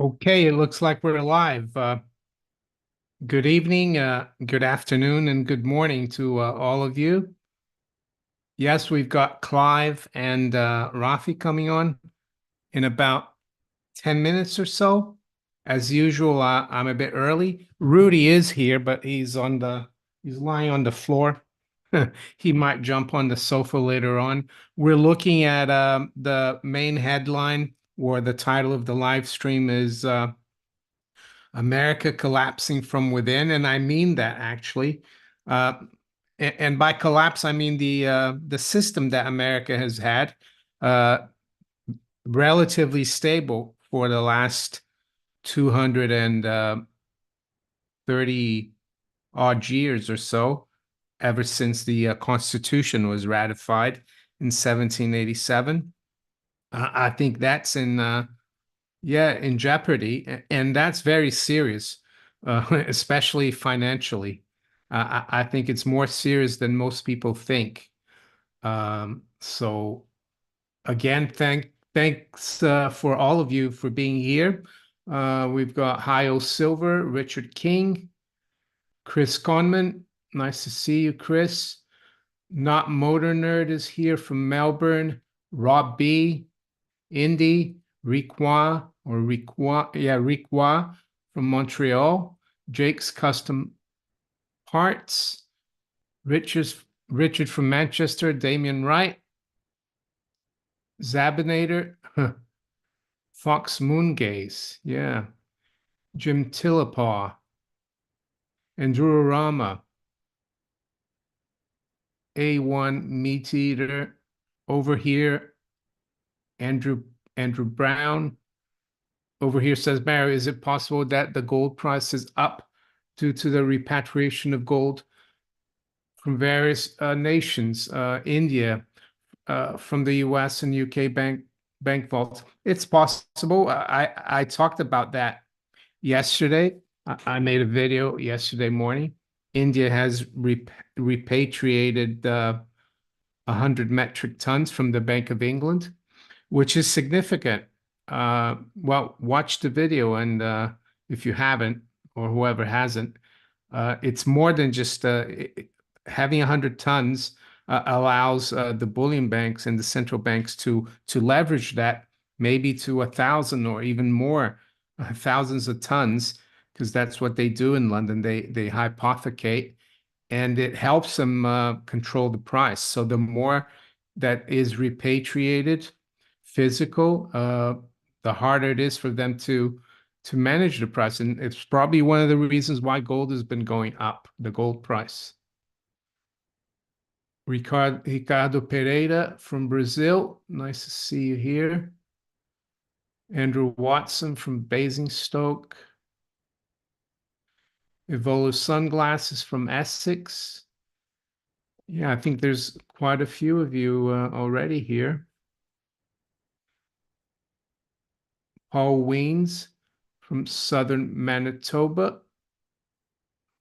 Okay, it looks like we're live. Good evening, good afternoon, and good morning to all of you. Yes, we've got Clive and Rafi coming on in about 10 minutes or so. As usual, I'm a bit early. Rudy is here, but he's lying on the floor. He might jump on the sofa later on. We're looking at the main headline, or the title of the live stream is America collapsing from within, and I mean that actually. Uh, and by collapse, I mean the system that America has had uh, relatively stable for the last 230 odd years or so, ever since the Constitution was ratified in 1787. I think that's in jeopardy, and that's very serious, especially financially. I think it's more serious than most people think. So again, thanks for all of you for being here. We've got Hio Silver, Richard King, Chris Conman. Nice to see you, Chris. Not Motor Nerd is here from Melbourne. Rob B. Indy, Riqua from Montreal, Jake's Custom Parts, Richard from Manchester, Damien Wright, Zabinator, Fox Moongaze, yeah, Jim Tillapaw, Andrew Rama, A1 Meat Eater, over here, Andrew Andrew Brown, over here says, Mary, is it possible that the gold price is up due to the repatriation of gold from various nations, India, from the US and UK bank vaults? It's possible. I talked about that yesterday. I made a video yesterday morning. India has repatriated 100 metric tons from the Bank of England, which is significant. Well, watch the video, and if you haven't, or whoever hasn't, it's more than just having 100 tons allows the bullion banks and the central banks to leverage that maybe to 1,000 or even more, thousands of tons, because that's what they do in London. They hypothecate, and it helps them control the price. So the more that is repatriated, physical, the harder it is for them to manage the price. And it's probably one of the reasons why gold has been going up, the gold price. Ricardo Pereira from Brazil. Nice to see you here. Andrew Watson from Basingstoke. Evola Sunglasses from Essex. Yeah, I think there's quite a few of you already here. Paul Weens from Southern Manitoba.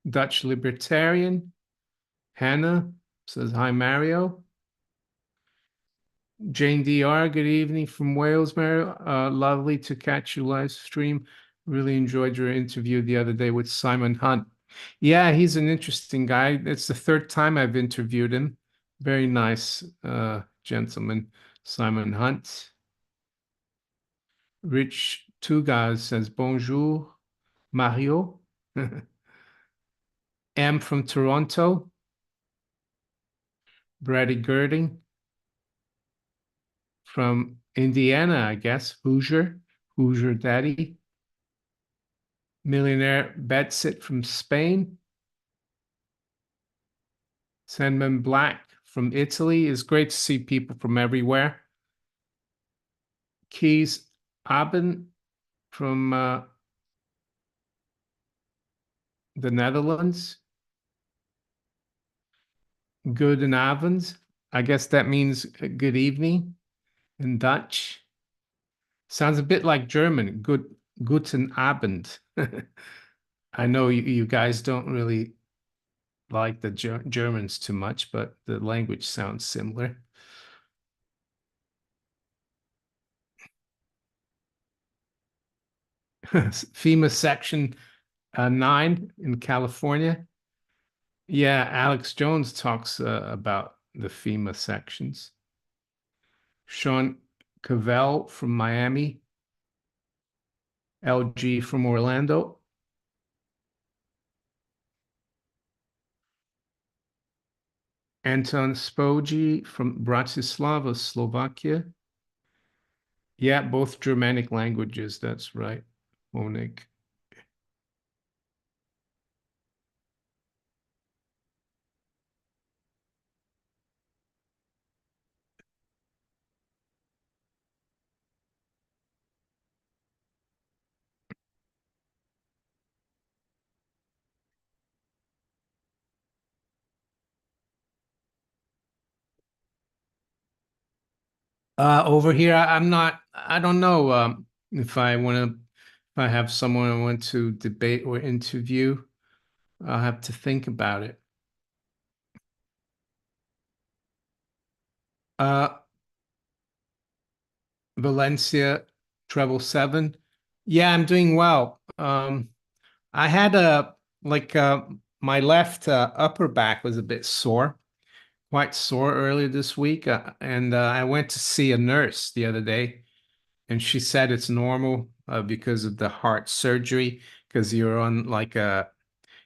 Dutch Libertarian. Hannah says, hi, Mario. Jane DR, good evening from Wales, Mario. Lovely to catch you live stream. Really enjoyed your interview the other day with Simon Hunt. Yeah, he's an interesting guy. It's the third time I've interviewed him. Very nice gentleman, Simon Hunt. Rich Tugas says, bonjour, Mario. M from Toronto. Brady Girding from Indiana, I guess. Hoosier Daddy. Millionaire Betsit from Spain. Sandman Black from Italy. It's great to see people from everywhere. Keys Aben from the Netherlands. Guten Abend. I guess that means good evening in Dutch. Sounds a bit like German. Guten Abend. I know you guys don't really like the Germans too much, but the language sounds similar. FEMA Section 9 in California. Yeah, Alex Jones talks about the FEMA sections. Sean Cavell from Miami, LG from Orlando, Anton Spoji from Bratislava, Slovakia. Yeah, both Germanic languages. That's right, Monique. Over here, I'm not, I don't know if I want to, if I have someone I want to debate or interview, I'll have to think about it. Uh, Valencia, treble seven. Yeah, I'm doing well. I had like, my left upper back was a bit sore, quite sore earlier this week. And I went to see a nurse the other day, and she said it's normal because of the heart surgery, because you're on like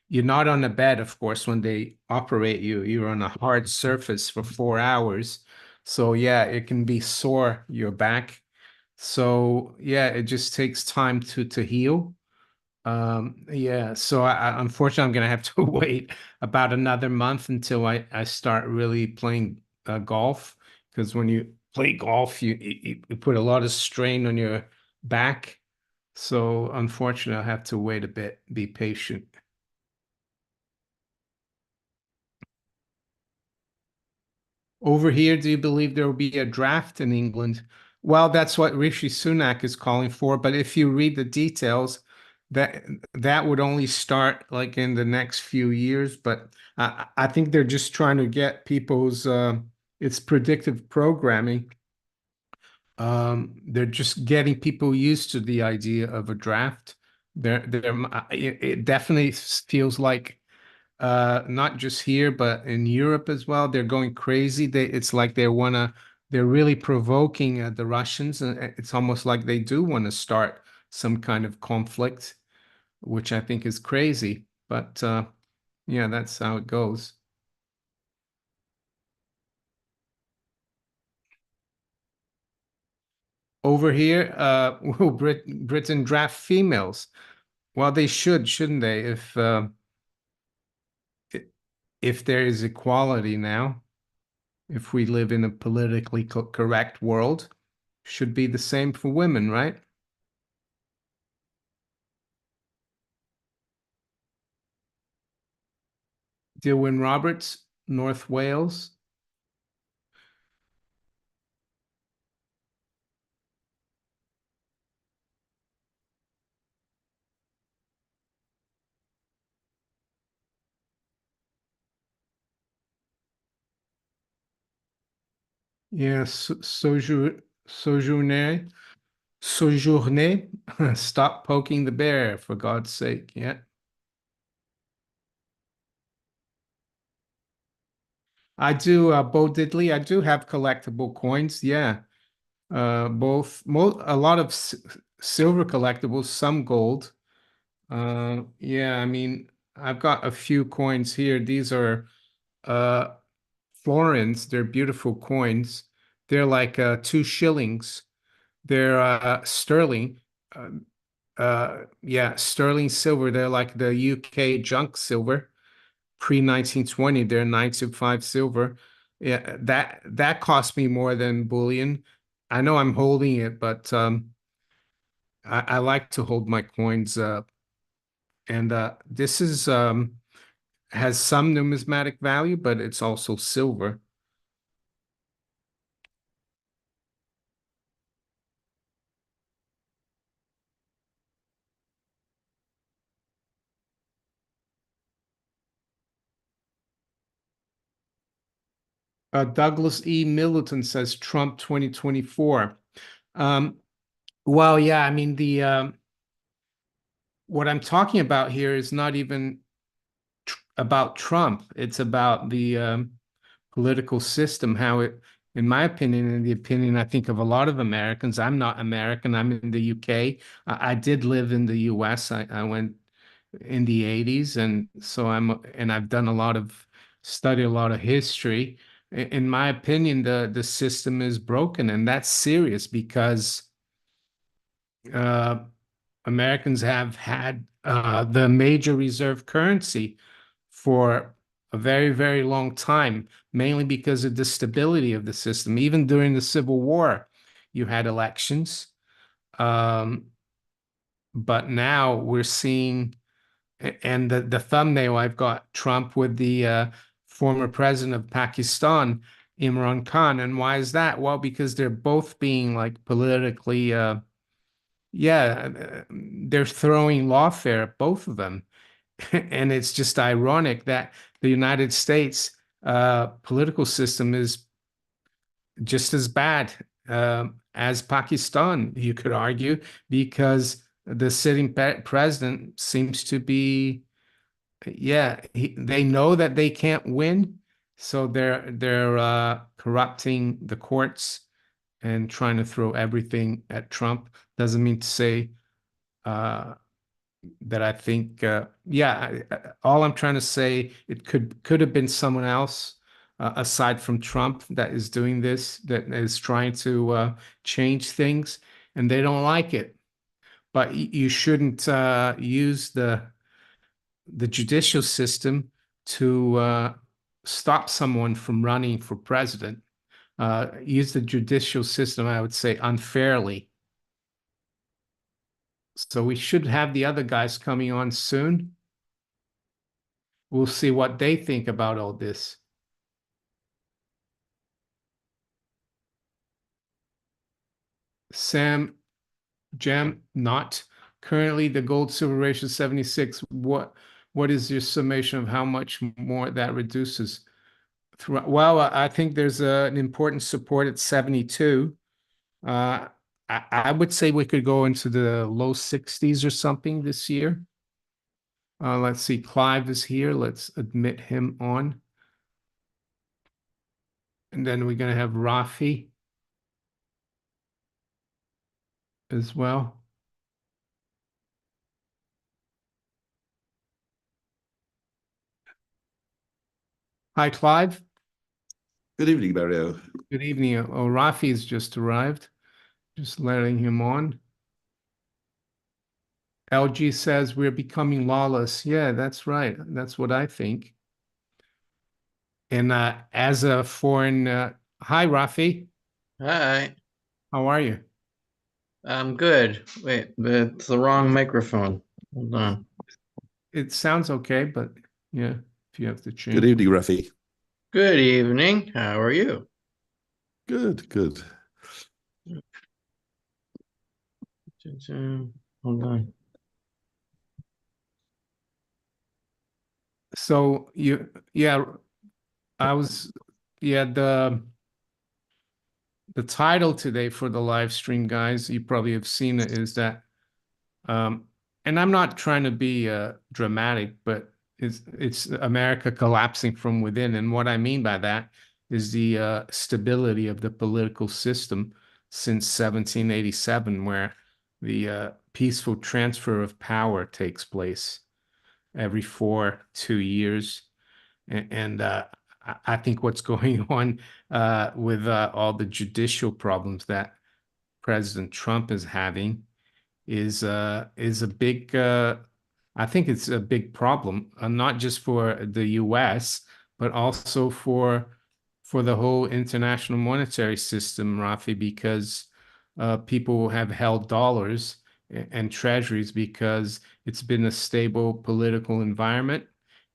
you're not on a bed, of course, when they operate you. You're on a hard surface for 4 hours. So yeah, it can be sore, your back. So yeah, it just takes time to heal. Yeah, so unfortunately I'm gonna have to wait about another month until I start really playing golf. Because when you play golf, you put a lot of strain on your back. So unfortunately, I'll have to wait a bit, be patient. Over here, do you believe there will be a draft in England? Well, that's what Rishi Sunak is calling for. But if you read the details, that that would only start like in the next few years. But I think they're just trying to get people's it's predictive programming. They're just getting people used to the idea of a draft. It definitely feels like not just here, but in Europe as well. They're going crazy. It's like they're really provoking the Russians, and it's almost like they do want to start some kind of conflict, which I think is crazy. But yeah, that's how it goes. Over here, will Britain draft females? Well, they should, shouldn't they? If there is equality now, if we live in a politically correct world, should be the same for women, right? Dilwyn Roberts, North Wales. Yeah, Sojourner, Sojourner. Stop poking the bear, for God's sake. Yeah. I do, Bo Diddley. I do have collectible coins. Yeah. A lot of silver collectibles, some gold. Yeah, I mean, I've got a few coins here. These are uh florins. They're beautiful coins. They're like 2 shillings. They're sterling. Uh, yeah, sterling silver. They're like the UK junk silver, pre-1920. They're 925 silver. Yeah, that cost me more than bullion. I know I'm holding it, but I like to hold my coins. And this is has some numismatic value, but it's also silver. Douglas E. Middleton says Trump 2024. Um, well, yeah, I mean what I'm talking about here is not even about Trump. It's about the political system, how it, in my opinion, in the opinion, I think of a lot of Americans. I'm not American. I'm in the UK. I did live in the US. I went in the 80s, and so and I've done a lot of study, a lot of history. In my opinion, the system is broken, and that's serious because uh, Americans have had the major reserve currency for a very, very long time, mainly because of the stability of the system. Even during the Civil War, you had elections. Um, but now we're seeing, and the thumbnail I've got Trump with the former president of Pakistan, Imran Khan. And why is that? Well, because they're both being like politically, yeah, they're throwing lawfare at both of them. And it's just ironic that the United States political system is just as bad as Pakistan, you could argue, because the sitting president seems to be, yeah, they know that they can't win, so they're corrupting the courts and trying to throw everything at Trump. Doesn't mean to say uh, that I think, yeah, all I'm trying to say, it could have been someone else aside from Trump that is doing this, that is trying to change things, and they don't like it. But you shouldn't use the judicial system to stop someone from running for president. Use the judicial system, I would say, unfairly. So we should have the other guys coming on soon. We'll see what they think about all this. Sam, Jam, not currently the gold silver ratio is 76. What is your summation of how much more that reduces? Well, I think there's an important support at 72. Uh, I would say we could go into the low 60s or something this year. Let's see, Clive is here. Let's admit him on. And then we're going to have Rafi as well. Hi, Clive. Good evening, Mario. Good evening. Oh, Rafi's just arrived. Just letting him on. LG says we're becoming lawless. Yeah, that's right. That's what I think. And as a foreign, hi, Rafi. Hi, How are you? I'm good. Wait, it's the wrong microphone. Hold on. It sounds okay, but yeah, if you have to Good change. evening, Rafi. Good evening. How are you? Good, good. Hold on. So yeah, I was, yeah, the title today for the live stream, guys, you probably have seen it, is that Um, and I'm not trying to be dramatic, but it's America collapsing from within. And what I mean by that is the stability of the political system since 1787, where the peaceful transfer of power takes place every 2 years. And I think what's going on with all the judicial problems that President Trump is having is a big I think it's a big problem, not just for the US, but also for the whole international monetary system, Rafi, because people have held dollars and treasuries because it's been a stable political environment.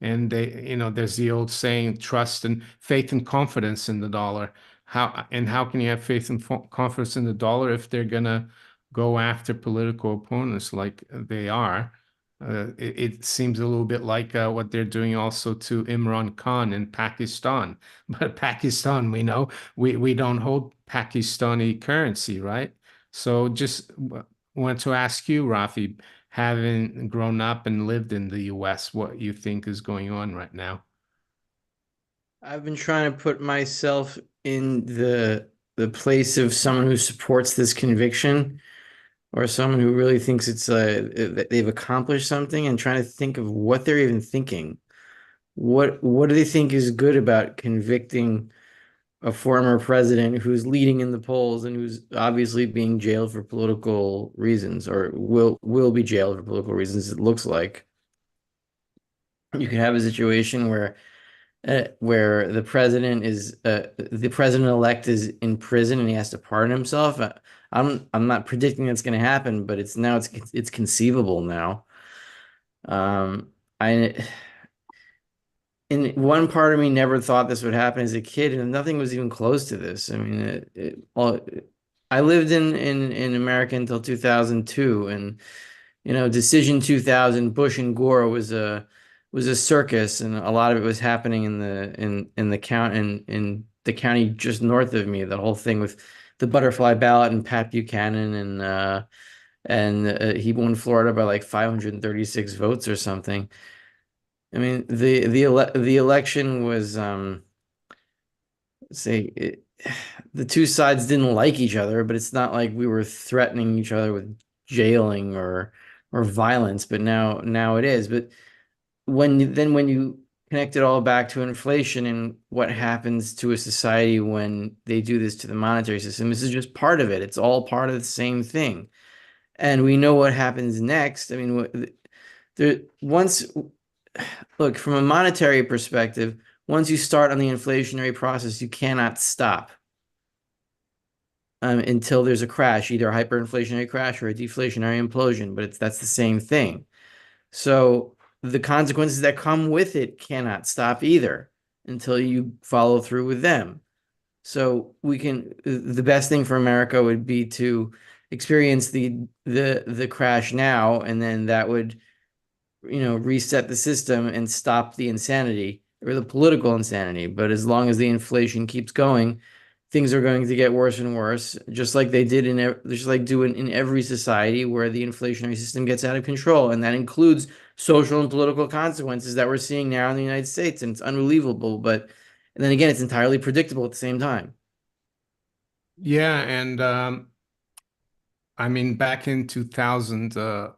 And there's the old saying, trust and faith and confidence in the dollar. How can you have faith and confidence in the dollar if they're gonna go after political opponents like they are? It seems a little bit like what they're doing also to Imran Khan in Pakistan. But Pakistan, we know we don't hold Pakistani currency, right? So just want to ask you, Rafi, having grown up and lived in the US, what you think is going on right now. I've been trying to put myself in the place of someone who supports this conviction, or someone who really thinks it's that they've accomplished something, and trying to think of what they're even thinking. What do they think is good about convicting a former president who's leading in the polls and who's obviously being jailed for political reasons, or will be jailed for political reasons, it looks like? You could have a situation where the president-elect is in prison and he has to pardon himself. I'm not predicting that's going to happen, but it's conceivable now. I In one part of me never thought this would happen as a kid, and nothing was even close to this. I mean, I lived in America until 2002, and Decision 2000, Bush and Gore was a circus, and a lot of it was happening in the county just north of me. The whole thing with the butterfly ballot and Pat Buchanan, and he won Florida by like 536 votes or something. I mean, the election was say it, the two sides didn't like each other, but it's not like we were threatening each other with jailing or violence. But now it is. But when you connect it all back to inflation and what happens to a society when they do this to the monetary system, this is just part of it. It's all part of the same thing, and we know what happens next. I mean, once look, from a monetary perspective, once you start on the inflationary process, you cannot stop until there's a crash, either a hyperinflationary crash or a deflationary implosion. But that's the same thing. So the consequences that come with it cannot stop either until you follow through with them. So the best thing for America would be to experience the crash now, and then that would reset the system and stop the insanity or the political insanity. But as long as the inflation keeps going, things are going to get worse and worse, just like they did in every society where the inflationary system gets out of control. And that includes social and political consequences that we're seeing now in the United States. And it's unbelievable. But and then again, it's entirely predictable at the same time. Yeah, and I mean, back in 2000, the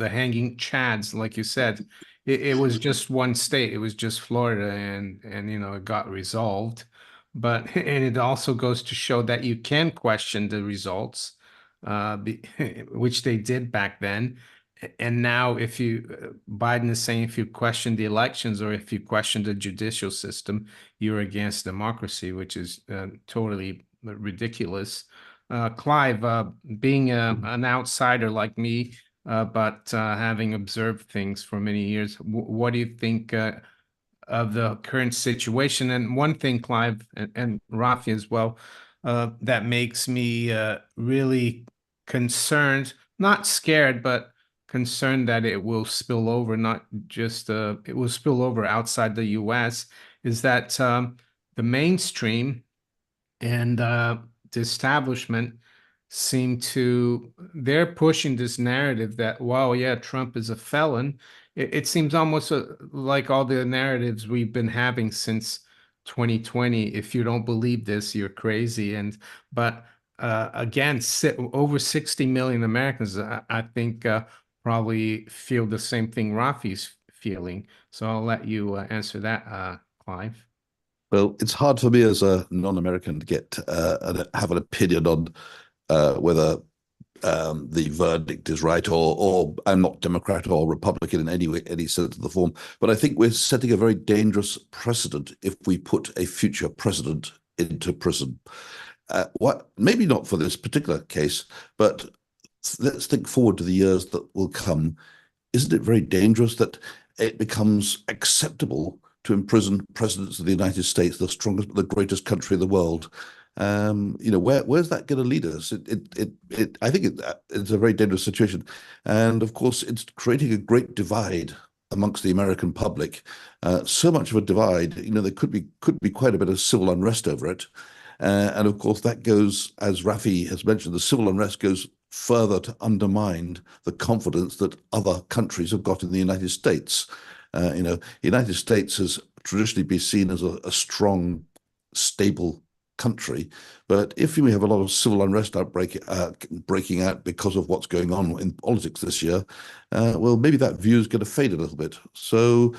hanging chads, like you said, it was just one state. It was just Florida, and it got resolved. But and it also goes to show that you can question the results, which they did back then. And now, if Biden is saying if you question the elections or if you question the judicial system, you're against democracy, which is totally ridiculous. Clive, being an outsider like me, but having observed things for many years, what do you think of the current situation? And one thing, Clive and Rafi as well, that makes me really concerned, not scared, but concerned that it will spill over, not just it will spill over outside the US, is that the mainstream and the establishment they're pushing this narrative that, wow, yeah, Trump is a felon. It seems almost like all the narratives we've been having since 2020. If you don't believe this, you're crazy. But again, over 60 million Americans, I think, probably feel the same thing Rafi's feeling. So I'll let you answer that, Clive. Well, it's hard for me as a non-American to have an opinion on whether the verdict is right, or I'm not Democrat or Republican in any sense of the form. But I think we're setting a very dangerous precedent if we put a future president into prison. Maybe not for this particular case, but let's think forward to the years that will come. Isn't it very dangerous that it becomes acceptable to imprison presidents of the United States, the greatest country in the world? Where's that going to lead us? I think it's a very dangerous situation, and of course, it's creating a great divide amongst the American public. So much of a divide, there could be quite a bit of civil unrest over it, and of course, that goes, as Rafi has mentioned, the civil unrest goes further to undermine the confidence that other countries have got in the United States. The United States has traditionally been seen as a strong, stable country. But if we have a lot of civil unrest breaking out because of what's going on in politics this year, well, maybe that view is going to fade a little bit. So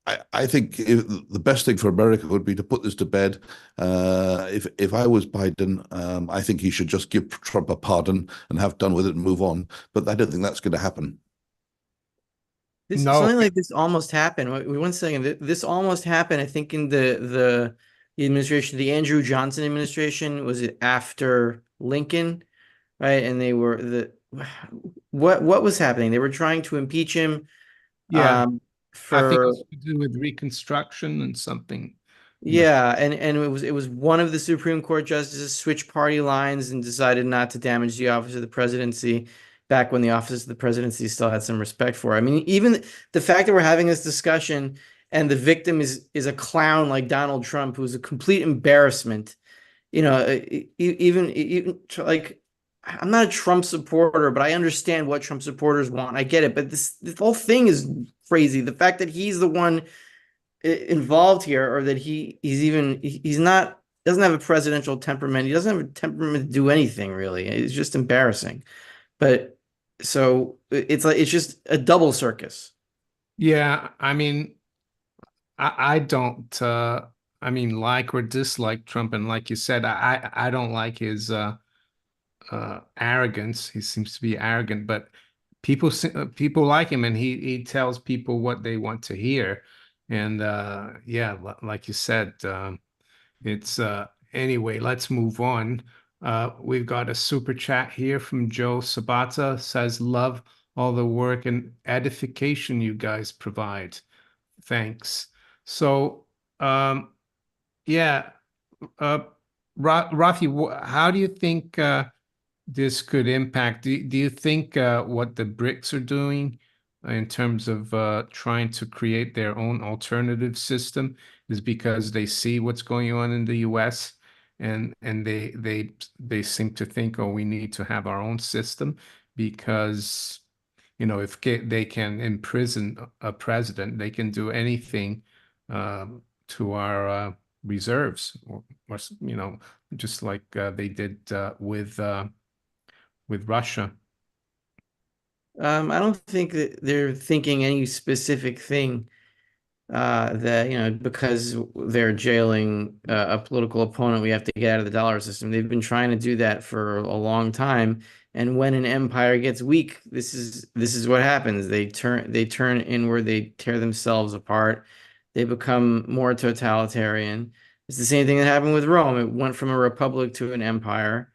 I think the best thing for America would be to put this to bed. If I was Biden, I think he should just give Trump a pardon and have done with it and move on. But I don't think that's going to happen. No, Something like this almost happened. One second. This almost happened. I think in the administration, the Andrew Johnson administration, was it after Lincoln, right? And they were what was happening? They were trying to impeach him yeah, I think for it's to do with Reconstruction and something in the yeah, and it was one of the Supreme Court justices switched party lines and decided not to damage the office of the presidency back when the office of the presidency still had some respect for it. I mean, even the fact that we're having this discussion and the victim is a clown like Donald Trump, who's a complete embarrassment. Even like I'm not a Trump supporter, but I understand what Trump supporters want. I get it, but this whole thing is crazy. The fact that he's the one involved here, or that he's not doesn't have a presidential temperament. He doesn't have a temperament to do anything really. It's just embarrassing. But so it's just a double circus. Yeah, I mean, I don't I mean like or dislike Trump, and like you said, I don't like his arrogance. He seems to be arrogant, but people like him, and he tells people what they want to hear. And yeah, like you said, it's anyway, let's move on. We've got a super chat here from Joe Sabata, says, love all the work and edification you guys provide. Thanks. So, yeah, uh, Rafi, how do you think this could impact? Do you think what the BRICS are doing in terms of trying to create their own alternative system is because they see what's going on in the US, and they seem to think, oh, we need to have our own system because if they can imprison a president, they can do anything to our reserves, or just like they did with Russia. I don't think that they're thinking any specific thing that because they're jailing a political opponent, we have to get out of the dollar system. They've been trying to do that for a long time, and when an empire gets weak, this is what happens. They turn inward, they tear themselves apart, they become more totalitarian. It's the same thing that happened with Rome. It went from a republic to an empire.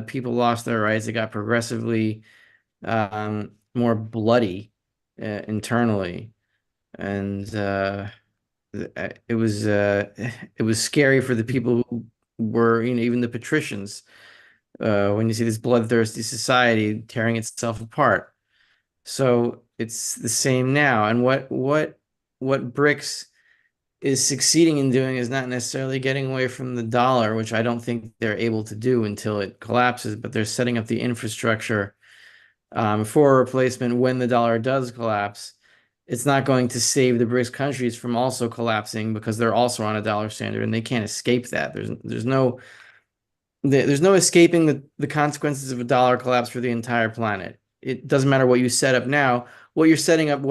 People lost their rights. It got progressively more bloody internally, and it was it was scary for the people who were, even the patricians, when you see this bloodthirsty society tearing itself apart. So it's the same now. And what BRICS is succeeding in doing is not necessarily getting away from the dollar, which I don't think they're able to do until it collapses, but they're setting up the infrastructure for a replacement when the dollar does collapse. It's not going to save the BRICS countries from also collapsing because they're also on a dollar standard and they can't escape that. There's no escaping the consequences of a dollar collapse for the entire planet. It doesn't matter what you set up now. What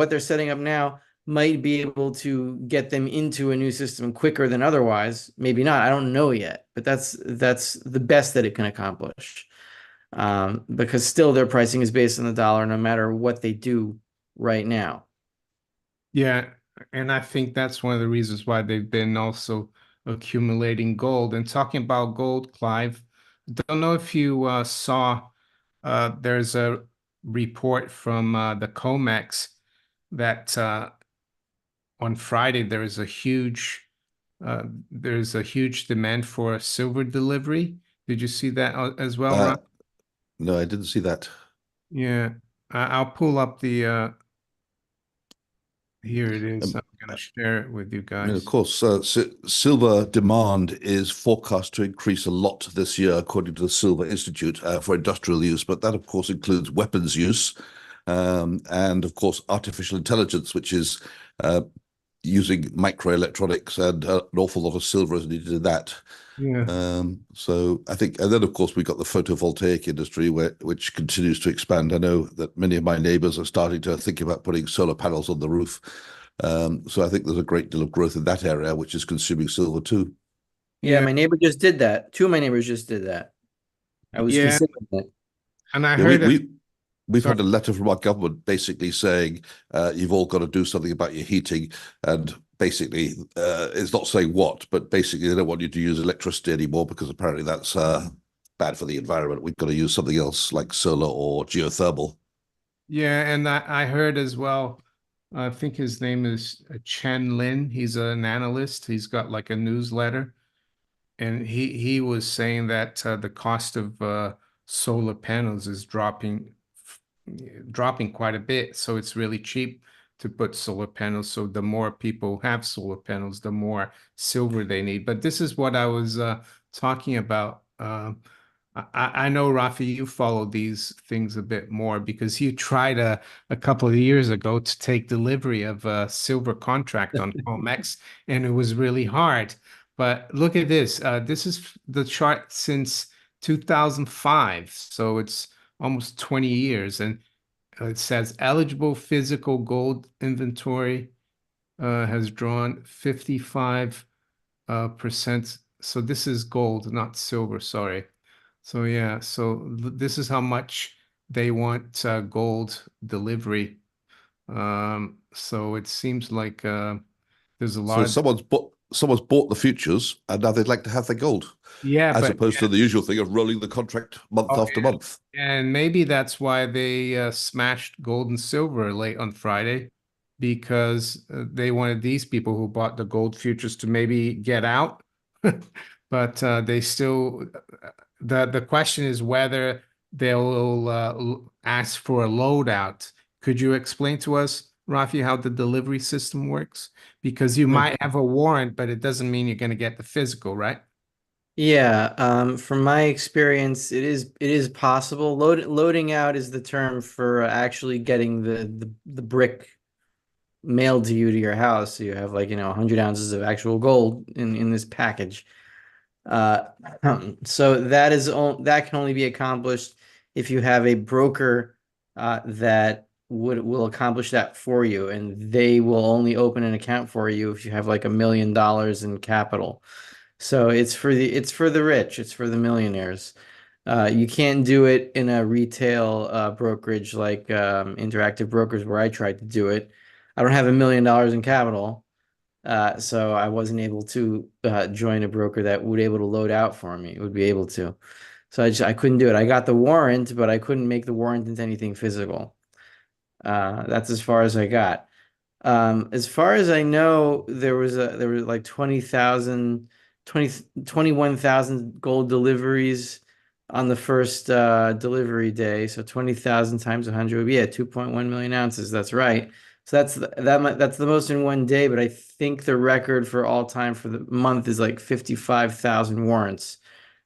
they're setting up now might be able to get them into a new system quicker than otherwise. Maybe not. I don't know yet, but that's the best that it can accomplish. Because still their pricing is based on the dollar, no matter what they do right now. Yeah, and I think that's one of the reasons why they've been also accumulating gold. And talking about gold, Clive, don't know if you saw there's a report from the COMEX that on Friday there's a huge demand for silver delivery. Did you see that as well, Uh, Ron? no, I didn't see that. Yeah, I'll pull up the Here it is. Um, I'm going to share it with you I mean, of guys. course, silver demand is forecast to increase a lot this year, according to the Silver Institute, for industrial use. But that, of course, includes weapons use, and of course, artificial intelligence, which is using microelectronics, and an awful lot of silver is needed in that. Yeah. So I think, and then of course we've got the photovoltaic industry, which continues to expand. I know that many of my neighbors are starting to think about putting solar panels on the roof. So I think there's a great deal of growth in that area, which is consuming silver too. Yeah, Yeah. my neighbor just did that. Two of my neighbors just did that. I was Yeah. considering it. And I Yeah, heard it. we've Sorry. had a letter from our government basically saying you've all got to do something about your heating, and basically it's not saying what, but basically they don't want you to use electricity anymore because apparently that's bad for the environment. We've got to use something else like solar or geothermal. Yeah. And I heard as well, I think his name is Chen Lin. He's an analyst. He's got like a newsletter. And he was saying that the cost of solar panels is dropping quite a bit. So it's really cheap to put solar panels. So the more people have solar panels, the more silver they need. But this is what I was talking about. I know, Rafi, you follow these things a bit more because you tried a couple of years ago to take delivery of a silver contract on COMEX, and it was really hard. But look at this. This is the chart since 2005. So it's almost 20 years. And it says eligible physical gold inventory has drawn 55 percent. So this is gold, not silver, sorry. So yeah, so this is how much they want gold delivery. So it seems like there's a lot So of, someone's bought the futures, and now they'd like to have their gold, yeah, as but opposed to the usual thing of rolling the contract month oh, after month. and maybe that's why they smashed gold and silver late on Friday, because they wanted these people who bought the gold futures to maybe get out. But they still, the question is whether they'll ask for a loadout. Could you explain to us, Rafi, how the delivery system works? Because you might have a warrant, but it doesn't mean you're going to get the physical, right? Yeah, from my experience, it is possible. Loading out is the term for actually getting the brick mailed to you to your house. So you have, like, 100 ounces of actual gold in this package. Uh, so that can only be accomplished if you have a broker that will accomplish that for you, and they will only open an account for you if you have like $1 million in capital. So it's for the rich, it's for the millionaires. You can't do it in a retail brokerage like Interactive Brokers, where I tried to do it. I don't have $1 million in capital, so I wasn't able to join a broker that would able to load out for me. Would be able to. So I couldn't do it. I got the warrant, but I couldn't make the warrant into anything physical. That's as far as I got. As far as I know, there were like 21,000 gold deliveries on the first delivery day. So 20,000 times 100 would be, yeah, 2.1 million ounces. That's right. So that's the most in one day, but I think the record for all time for the month is like 55,000 warrants,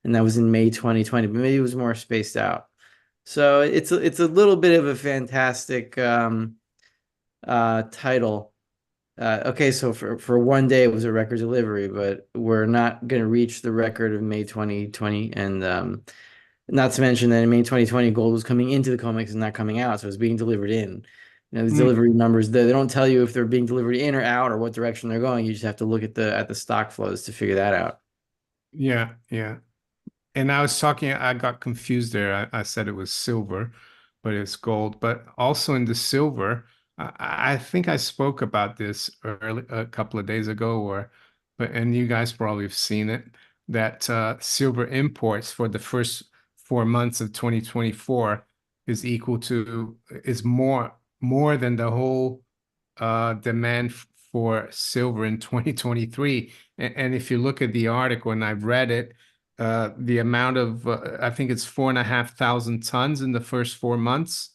and that was in May 2020, but maybe it was more spaced out. So it's a little bit of a fantastic title. Okay, so for one day it was a record delivery, but we're not going to reach the record of May 2020, and not to mention that in May 2020 gold was coming into the COMEX and not coming out, so it was being delivered in. These Mm, delivery numbers, they don't tell you if they're being delivered in or out or what direction they're going. You just have to look at the stock flows to figure that out. yeah, yeah. And I was talking, I got confused there. I said it was silver, but it's gold. But also in the silver, I think I spoke about this a couple of days ago, and you guys probably have seen it, that silver imports for the first 4 months of 2024 is more than the whole demand for silver in 2023. And if you look at the article, and I've read it, the amount of I think it's 4,500 tons in the first 4 months,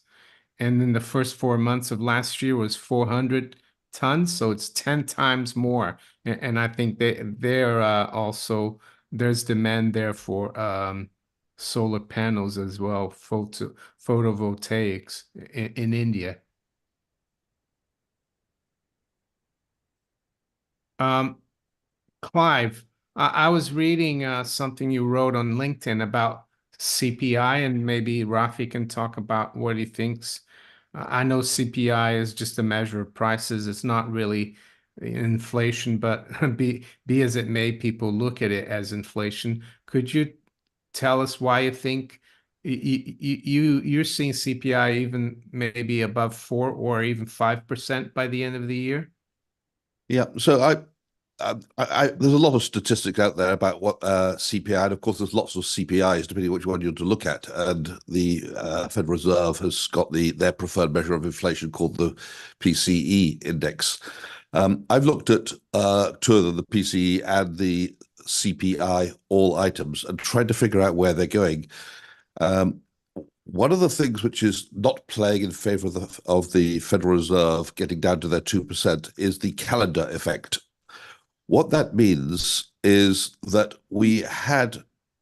and in the first 4 months of last year was 400 tons, so it's 10 times more. And I think they're also there's demand there for solar panels as well, photovoltaics in India. Clive, I was reading something you wrote on LinkedIn about CPI, and maybe Rafi can talk about what he thinks. I know CPI is just a measure of prices. It's not really inflation, but be as it may, people look at it as inflation. Could you tell us why you think you're seeing CPI even maybe above 4 or even 5% by the end of the year? Yeah, so there's a lot of statistics out there about what CPI, and of course, there's lots of CPIs depending on which one you're to look at. And the Federal Reserve has got their preferred measure of inflation called the PCE index. I've looked at two of them, the PCE and the CPI, all items, and tried to figure out where they're going. One of the things which is not playing in favor of the Federal Reserve getting down to their 2% is the calendar effect. What that means is that we had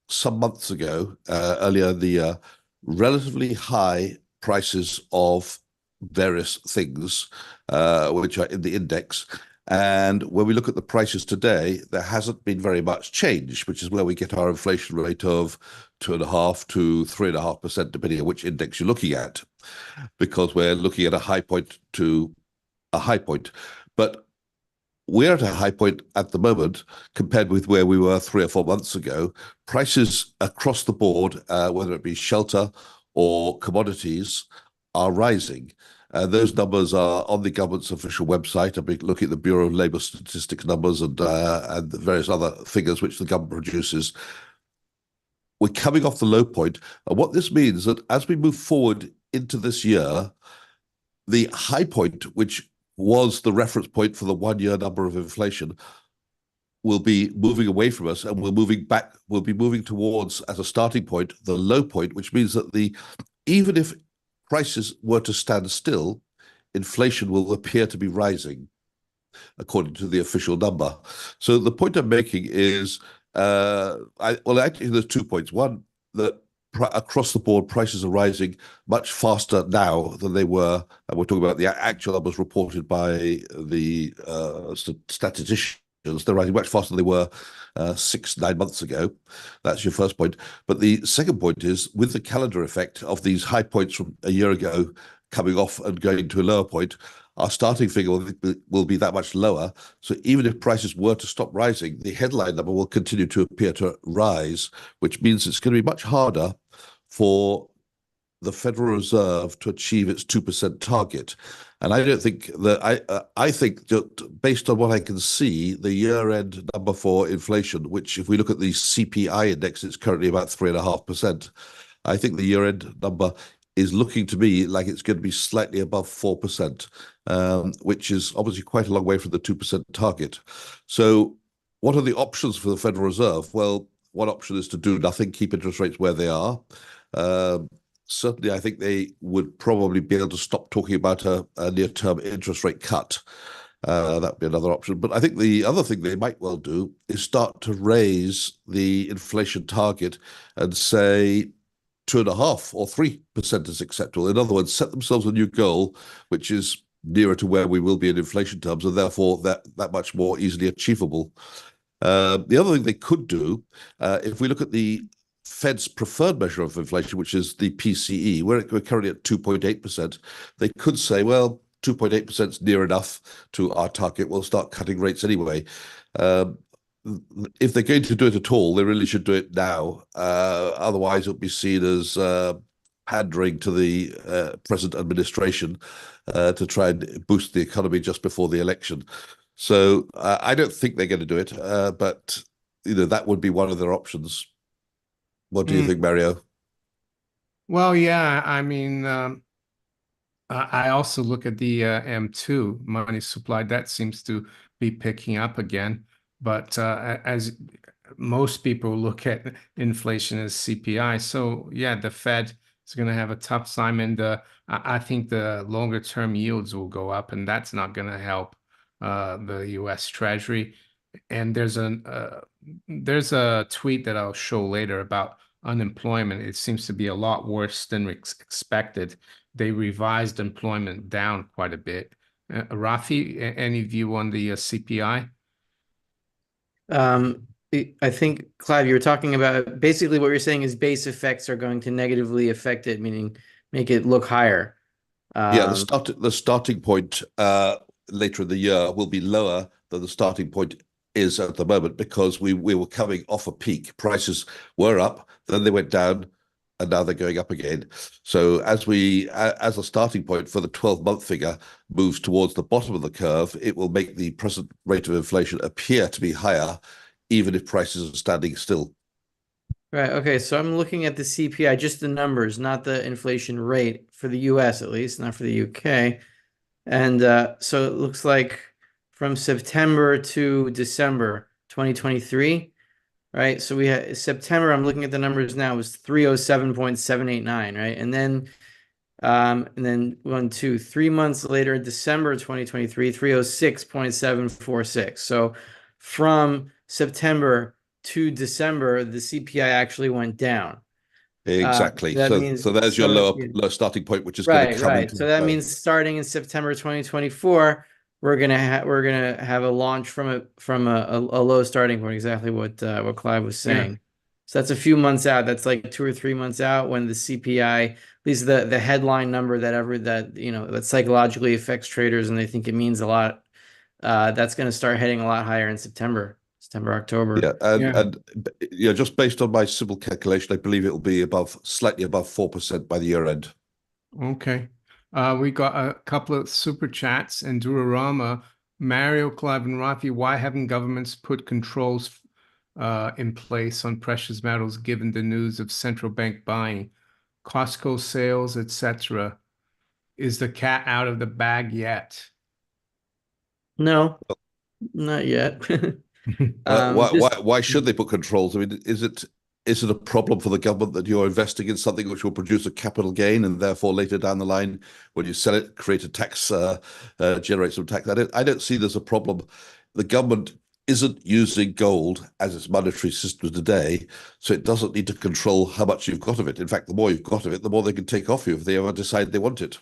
some months ago, earlier in the year, relatively high prices of various things, which are in the index. And when we look at the prices today, there hasn't been very much change, which is where we get our inflation rate of 2.5 to 3.5%, depending on which index you're looking at, because we're looking at a high point to a high point. But we're at a high point at the moment compared with where we were 3 or 4 months ago. Prices across the board, whether it be shelter or commodities, are rising. Those numbers are on the government's official website. I've been looking at the Bureau of Labour Statistics numbers and the various other figures which the government produces. We're coming off the low point. And what this means is that as we move forward into this year, the high point, which was the reference point for the 1 year number of inflation, will be moving away from us, and we'll be moving towards, as a starting point, the low point, which means that even if prices were to stand still, inflation will appear to be rising, according to the official number. So the point I'm making is, actually, there's 2 points. One, that across the board, prices are rising much faster now than they were. And we're talking about the actual numbers reported by the statisticians. They're rising much faster than they were 6, 9 months ago. That's your first point. But the second point is, with the calendar effect of these high points from a year ago coming off and going to a lower point, our starting figure will be that much lower. So even if prices were to stop rising, the headline number will continue to appear to rise, which means it's going to be much harder for the Federal Reserve to achieve its 2% target. And I don't think that I think that based on what I can see, the year-end number for inflation, which if we look at the CPI index, it's currently about 3.5%. I think the year-end number is looking to me like it's going to be slightly above 4%, which is obviously quite a long way from the 2% target. So what are the options for the Federal Reserve? Well, one option is to do nothing, keep interest rates where they are. Certainly, I think they would probably be able to stop talking about a near-term interest rate cut. That would be another option. But I think the other thing they might well do is start to raise the inflation target and say 2.5 or 3% is acceptable. In other words, set themselves a new goal, which is nearer to where we will be in inflation terms, and therefore that much more easily achievable. The other thing they could do, if we look at the Fed's preferred measure of inflation, which is the PCE, we're currently at 2.8%. They could say, well, 2.8% is near enough to our target. We'll start cutting rates anyway. If they're going to do it at all, they really should do it now. Otherwise, it'll be seen as pandering to the present administration to try and boost the economy just before the election. So I don't think they're going to do it, but that would be one of their options. What do you think, Mario? Well, yeah, I mean, I also look at the M2 money supply. That seems to be picking up again. But as most people look at inflation as CPI, so yeah, the Fed is going to have a tough time, and I think the longer term yields will go up, and that's not going to help. the U.S. Treasury. And there's a tweet that I'll show later about unemployment. It seems to be a lot worse than expected. They revised employment down quite a bit. Rafi, any view on the CPI? I think, Clive, you were talking about basically what you're saying is base effects are going to negatively affect it, meaning make it look higher. Yeah, Um, the starting point later in the year will be lower than the starting point is at the moment because we were coming off a peak. Prices were up, then they went down, and now they're going up again. So as a starting point for the 12-month figure moves towards the bottom of the curve, it will make the present rate of inflation appear to be higher, even if prices are standing still. Right. Okay. So I'm looking at the CPI, just the numbers, not the inflation rate for the US at least, not for the UK. And so it looks like from September to December 2023, right? So we had September, I'm looking at the numbers now, was 307.789, right? And then 3 months later, December 2023, 306.746. So from September to December, the CPI actually went down. Exactly. That means So there's your so lower starting point, which is going to right, come right. into So the that curve. means starting in September 2024, we're gonna have a launch from a low starting point, exactly what Clive was Yeah. saying. So that's a few months out. That's like 2 or 3 months out when the CPI, at least the headline number that psychologically affects traders and they think it means a lot. That's going to start heading a lot higher in September, October. Yeah, and Yeah. and just based on my simple calculation, I believe it will be slightly above 4% by the year end. Okay. We got a couple of super chats and Durarama, Mario, Clive, and Rafi. Why haven't governments put controls in place on precious metals given the news of central bank buying, Costco sales, etc.? Is the cat out of the bag yet? No, not yet. Why Just why should they put controls? I mean, is it a problem for the government that you're investing in something which will produce a capital gain and therefore later down the line, when you sell it, create a tax, generate some tax? I don't see there's a problem. The government isn't using gold as its monetary system today, so it doesn't need to control how much you've got of it. In fact, the more you've got of it, the more they can take off you if they ever decide they want it.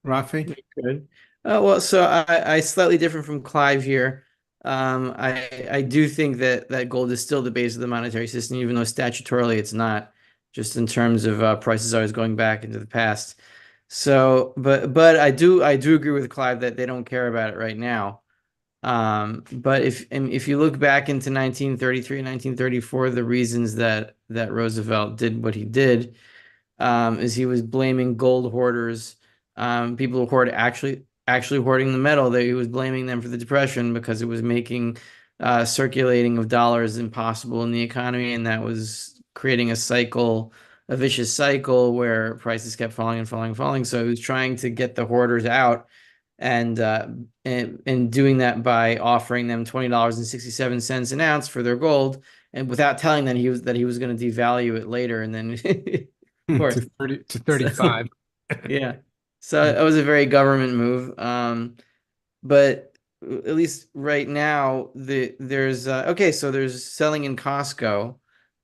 Rafi? good. Well, so I slightly different from Clive here. I do think that gold is still the base of the monetary system, even though statutorily it's not, just in terms of prices always going back into the past. So, but I do agree with Clive that they don't care about it right now. But if you look back into 1933 and 1934, the reasons that Roosevelt did what he did, is he was blaming gold hoarders, people who hoard actually hoarding the metal. That he was blaming them for the depression because it was making circulating of dollars impossible in the economy, and that was creating a vicious cycle where prices kept falling and falling and falling. So he was trying to get the hoarders out, and doing that by offering them $20.67 an ounce for their gold, and without telling them he was going to devalue it later, and then of To course. 30 to So, 35. yeah. So it was a very government move. But at least right now, there's okay, so there's selling in Costco,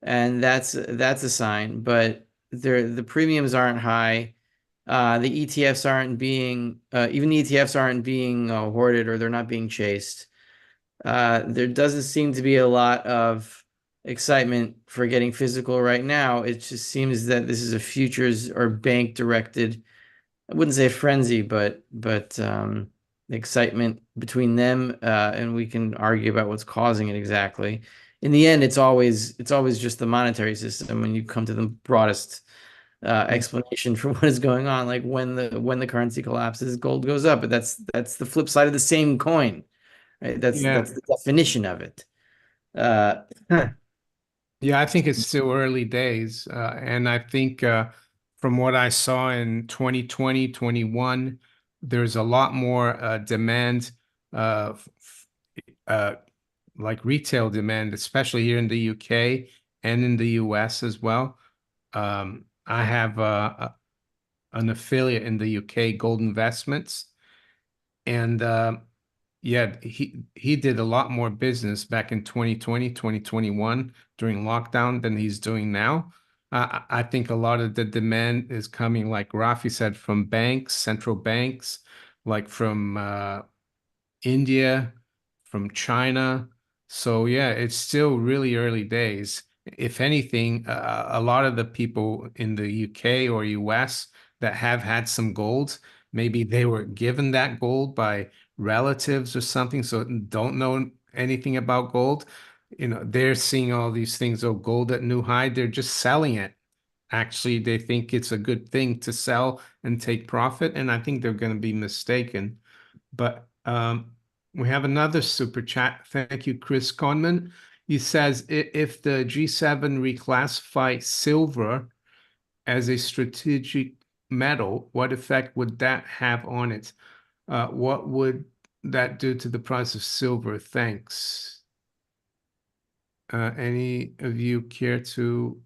and that's a sign, but the premiums aren't high. The ETFs aren't being even the ETFs aren't being hoarded, or they're not being chased. There doesn't seem to be a lot of excitement for getting physical right now. It just seems that this is a futures or bank directed, I wouldn't say frenzy, but excitement between them, and we can argue about what's causing it exactly. In the end, it's always just the monetary system when you come to the broadest explanation for what is going on. Like when the currency collapses, gold goes up, but that's the flip side of the same coin, right? That's Yeah. that's the definition of it. Uh, Yeah, I think it's still early days. And I think from what I saw in 2020, 21, there's a lot more demand, uh, like retail demand, especially here in the UK and in the US as well. I have an affiliate in the UK, Gold Investments, And yeah, he did a lot more business back in 2020, 2021 during lockdown than he's doing now. I think a lot of the demand is coming, like Rafi said, from banks, central banks, like from India, from China. So yeah, it's still really early days. If anything, a lot of the people in the UK or US that have had some gold, maybe they were given that gold by relatives or something, so don't know anything about gold. They're seeing all these things, oh, gold at new high, they're just selling it. Actually, they think it's a good thing to sell and take profit, and I think they're going to be mistaken. But we have another super chat. Thank you, Chris Conman. He says, if the G7 reclassify silver as a strategic metal, what effect would that have on it? What would that do to the price of silver? Thanks. Any of you care to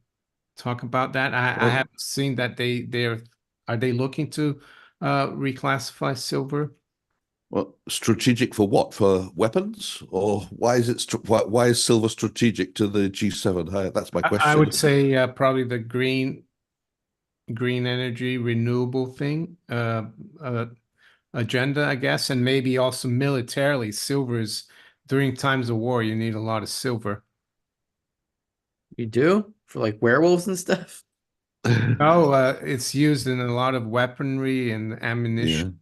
talk about that? I Well, haven't seen that are they looking to reclassify silver? well, strategic for what? For weapons, or why is it? Why is silver strategic to the G7? That's my I would question. say probably the green energy renewable thing agenda, I guess, and maybe also militarily. Silver's during times of war, you need a lot of silver. You do for like werewolves and stuff. Oh, it's used in a lot of weaponry and ammunition.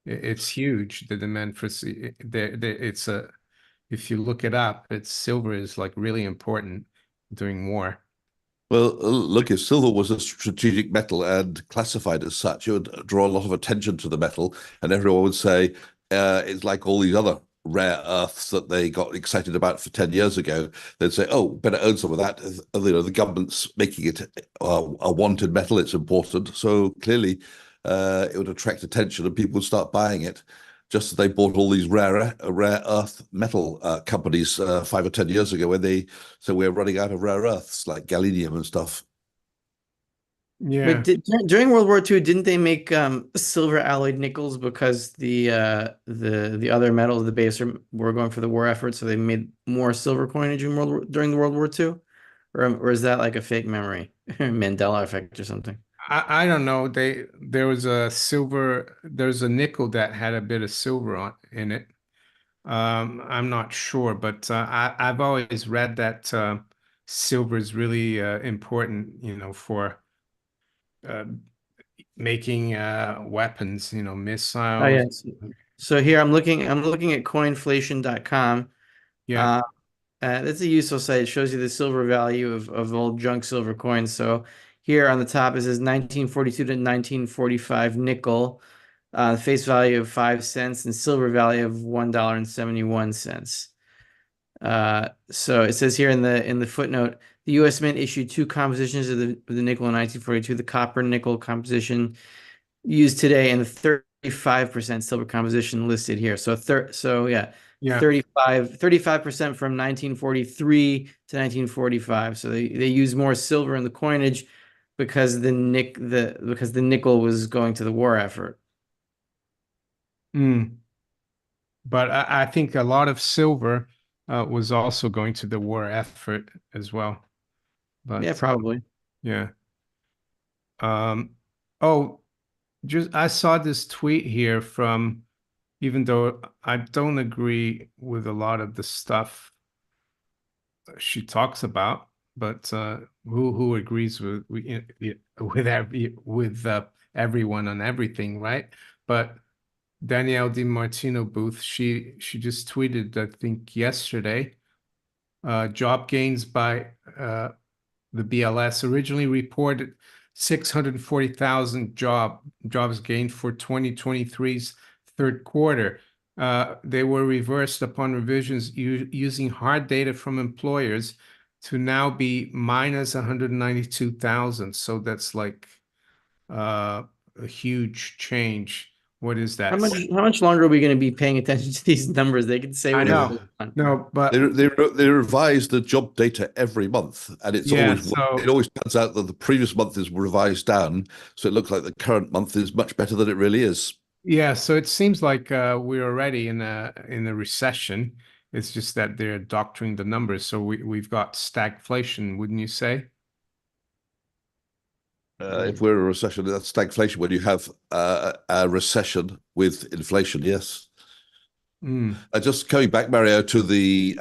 Yeah. It's huge. The demand for it's a if you look it up, it's silver is like really important during war. Well, look, if silver was a strategic metal and classified as such, it would draw a lot of attention to the metal, and everyone would say it's like all these other rare earths that they got excited about for 10 years ago. They'd say, oh, better own some of that. The government's making it a wanted metal. It's important. So clearly, it would attract attention and people would start buying it. Just as they bought all these rare earth metal companies 5 or 10 years ago when they so we're running out of rare earths like gallium and stuff. Yeah. But during World War II, didn't they make silver alloyed nickels because the other metals, the base, were going for the war effort, so they made more silver coinage in during the World War II, or is that like a fake memory, Mandela effect or something? I don't know. There's a nickel that had a bit of silver in it. I'm not sure, but I've always read that silver is really important, for uh, making weapons, Oh missiles. yes. So here I'm looking at coinflation.com. Yeah, Uh, that's a useful site. It shows you the silver value of old junk silver coins. So here on the top it says 1942 to 1945 nickel, face value of 5 cents and silver value of $1.71. So it says here in the footnote, the U.S. Mint issued two compositions of the nickel in 1942. The copper nickel composition used today and the 35% silver composition listed here. So yeah, yeah. 35% from 1943 to 1945. So they use more silver in the coinage because because the nickel was going to the war effort. Mm. But I think a lot of silver was also going to the war effort as well. Yeah, But probably. yeah. Um, oh, just I saw this tweet here from, even though I don't agree with a lot of the stuff she talks about, but who agrees with everyone on everything, right? But Danielle DiMartino Booth, she just tweeted, I think yesterday, job gains by the BLS originally reported 640,000 jobs gained for 2023's third quarter. They were reversed upon revisions using hard data from employers to now be minus 192,000. So that's like a huge change. What is How that? much longer are we going to be paying attention to these numbers? They can say I whatever Yeah. know. they want. No, but They revise the job data every month, and yeah, it so always turns out that the previous month is revised down, so it looks like the current month is much better than it really is. Yeah, so it seems like we're already in a recession. It's just that they're doctoring the numbers. So we've got stagflation, wouldn't you say? If we're in a recession, that's stagflation. When you have a recession with inflation, yes. Mm. Just coming back, Mario, to the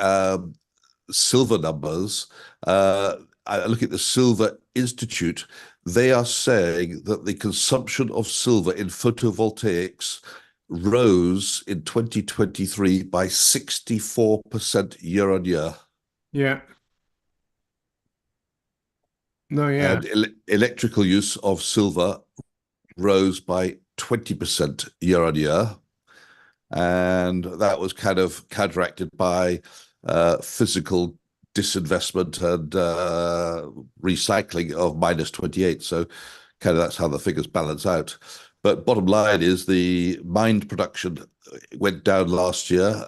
silver numbers, I look at the Silver Institute. They are saying that the consumption of silver in photovoltaics rose in 2023 by 64% year on year. Yeah. No, yeah. And electrical use of silver rose by 20% year on year. And that was kind of counteracted by physical disinvestment and recycling of minus 28. So kind of that's how the figures balance out. But bottom line is the mined production went down last year,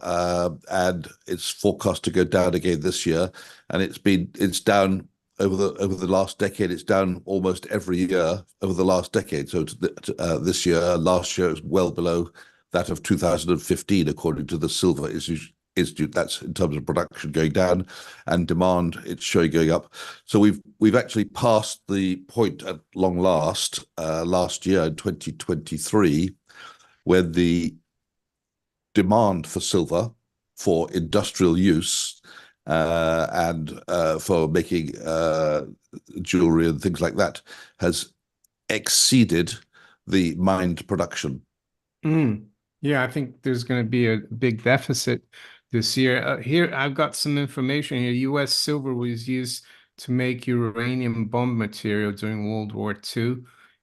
and it's forecast to go down again this year. And it's down over the last decade. It's down almost every year over the last decade. So this year, last year, it was well below that of 2015, according to the Silver Institute. That's in terms of production going down, and demand it's showing going up. So we've actually passed the point at long last, last year in 2023, when the demand for silver for industrial use and for making jewelry and things like that has exceeded the mined production. Mm. Yeah, I think there's going to be a big deficit this year. Here, I've got some information here. U.S. silver was used to make uranium bomb material during World War II.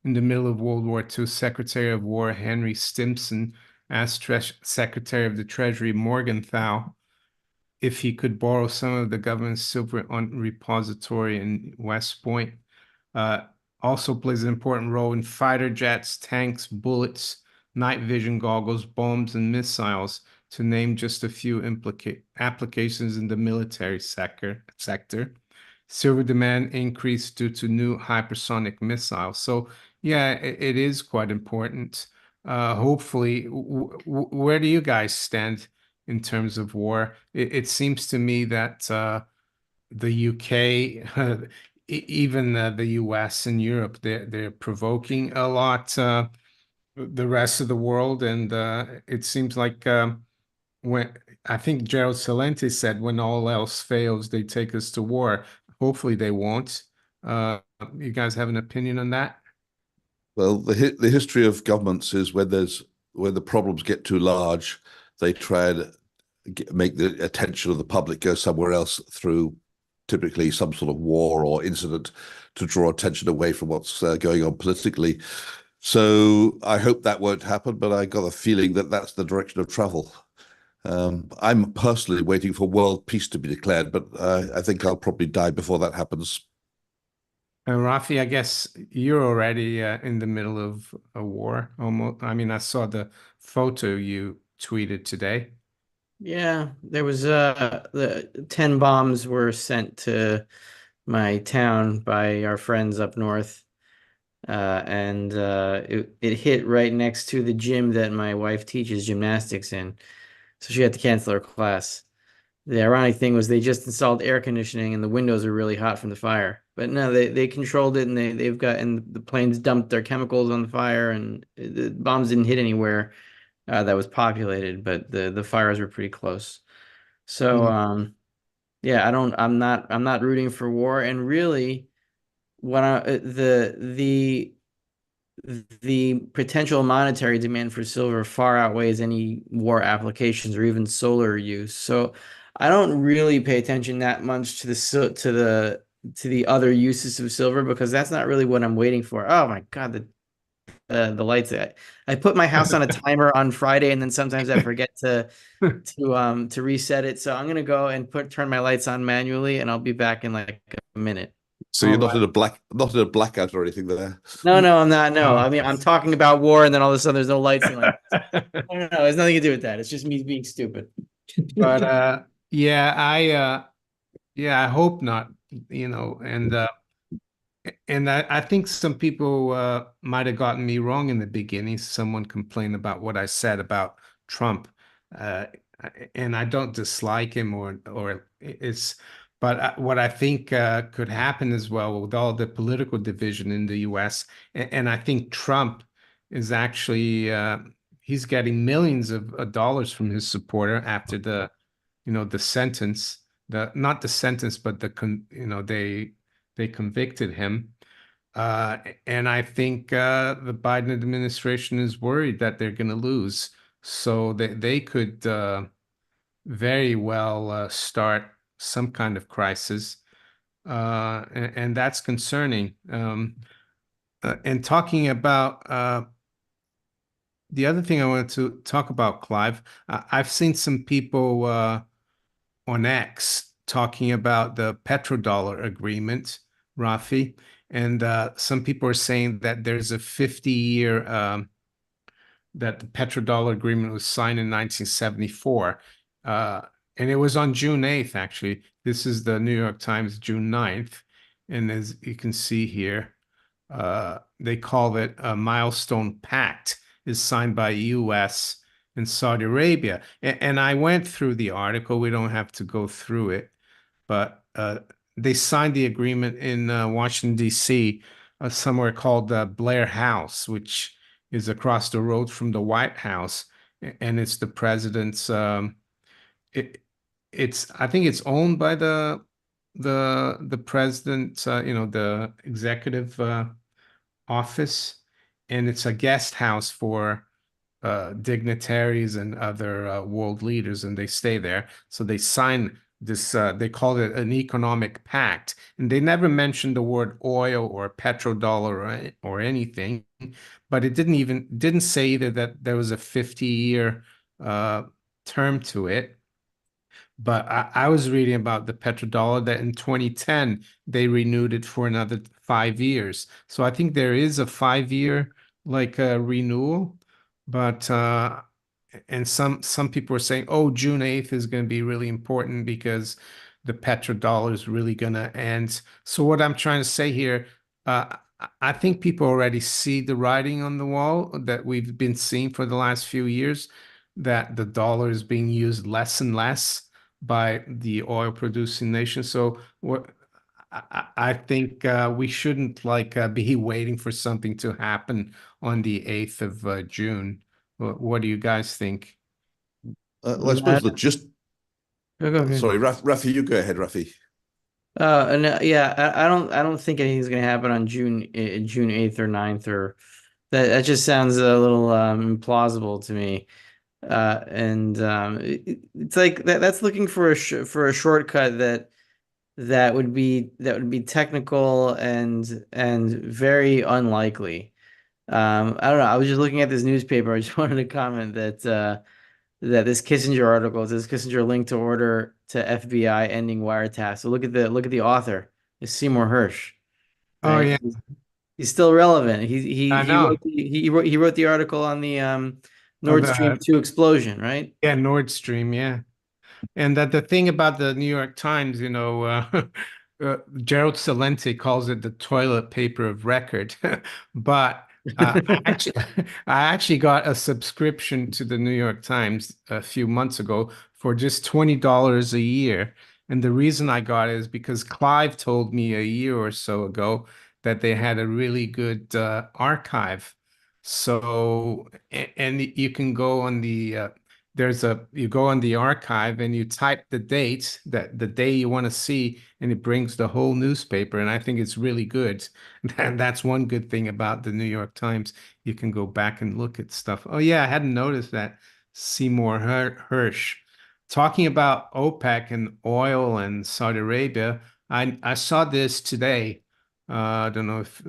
In the middle of World War II, Secretary of War Henry Stimson asked Secretary of the Treasury Morgenthau if he could borrow some of the government's silver on repository in West Point. Uh, Also plays an important role in fighter jets, tanks, bullets, night vision goggles, bombs, and missiles, to name just a few applications in the military sector. Silver demand increased due to new hypersonic missiles. So, yeah, it is quite important. Hopefully, where do you guys stand in terms of war? It seems to me that the UK, even the US and Europe, they're provoking a lot the rest of the world, and it seems like when I think Gerald Celente said, when all else fails, they take us to war. Hopefully, they won't. Uh, you guys have an opinion on that? Well, the history of governments is when the problems get too large, they try and make the attention of the public go somewhere else through typically some sort of war or incident to draw attention away from what's going on politically. So I hope that won't happen, but I got a feeling that that's the direction of travel. I'm personally waiting for world peace to be declared, but I think I'll probably die before that happens. And Rafi, I guess you're already in the middle of a war almost. I mean, I saw the photo you tweeted today. Yeah, there was the 10 bombs were sent to my town by our friends up north. And it hit right next to the gym that my wife teaches gymnastics in. So she had to cancel her class. The ironic thing was they just installed air conditioning and the windows are really hot from the fire. But no, they controlled it, and they've got, and the planes dumped their chemicals on the fire, and the bombs didn't hit anywhere that was populated, but the fires were pretty close. So Mm. yeah, I'm not rooting for war, and really what the potential monetary demand for silver far outweighs any war applications or even solar use. So I don't really pay attention that much to the other uses of silver, because that's not really what I'm waiting for. Oh my God, the lights. I put my house on a timer on Friday, and then sometimes I forget to reset it. So I'm gonna go and turn my lights on manually, and I'll be back in like a minute. So All you're right. not in a blackout or anything there. No, no, I'm not. No, Oh. I mean, I'm talking about war, and then all of a sudden there's no lights, and like, no, no, no, it's nothing to do with that. It's just me being stupid. But yeah, I hope not, and And I think some people might have gotten me wrong in the beginning. Someone complained about what I said about Trump. Uh, and I don't dislike him or it's, but what I think could happen as well with all the political division in the US, and I think Trump is actually he's getting millions of dollars from his supporter after the sentence, the not the sentence, but they convicted him. Uh, and I think the Biden administration is worried that they're going to lose. So they could very well start some kind of crisis. And that's concerning. And talking about the other thing I wanted to talk about, Clive, I've seen some people on X talking about the petrodollar agreement, Rafi, and some people are saying that there's a 50-year that the petrodollar agreement was signed in 1974. Uh, and it was on June 8th, actually. This is the New York Times, June 9th. And as you can see here, they call it a milestone pact is signed by US and Saudi Arabia. And I went through the article. We don't have to go through it, but they signed the agreement in Washington, D.C., somewhere called Blair House, which is across the road from the White House. And it's the president's, it, I think it's owned by the president, the executive office, and it's a guest house for dignitaries and other world leaders, and they stay there. So they sign this, they call it an economic pact, and they never mentioned the word oil or petrodollar or anything, but it didn't say either that there was a 50-year term to it. But I was reading about the petrodollar that in 2010 they renewed it for another 5 years. So I think there is a 5 year like renewal, but and some people are saying, oh, June 8th is going to be really important because the petrodollar is really going to end. So what I'm trying to say here, I think people already see the writing on the wall that we've been seeing for the last few years, that the dollar is being used less and less by the oil producing nation. So what I think we shouldn't like be waiting for something to happen on the 8th of June. What do you guys think? Well, I suppose that just Okay. sorry, Rafi, you go ahead, Rafi. And yeah, I don't think anything's gonna happen on June 8th or 9th or that just sounds a little implausible to me. And it's like that's looking for for a shortcut that would be technical and very unlikely. I don't know. I was just looking at this newspaper. I just wanted to comment that this Kissinger article says Kissinger linked to order to FBI ending wiretap. So look at the author, it's Seymour Hersh, Oh right? yeah, He's still relevant. I know. He wrote the article on the Oh, Nord Stream 2 explosion, right? yeah, Nord Stream, yeah. And that the thing about the New York Times, Gerald Celente calls it the toilet paper of record. But I actually got a subscription to the New York Times a few months ago for just $20 a year. And the reason I got it is because Clive told me a year or so ago that they had a really good archive. So, and you can go on you go on the archive and you type the date, that the day you want to see, and it brings the whole newspaper. And I think it's really good. And that's one good thing about the New York Times. You can go back and look at stuff. Oh yeah, I hadn't noticed that. Seymour Hersh. Talking about OPEC and oil and Saudi Arabia, I saw this today. I don't know if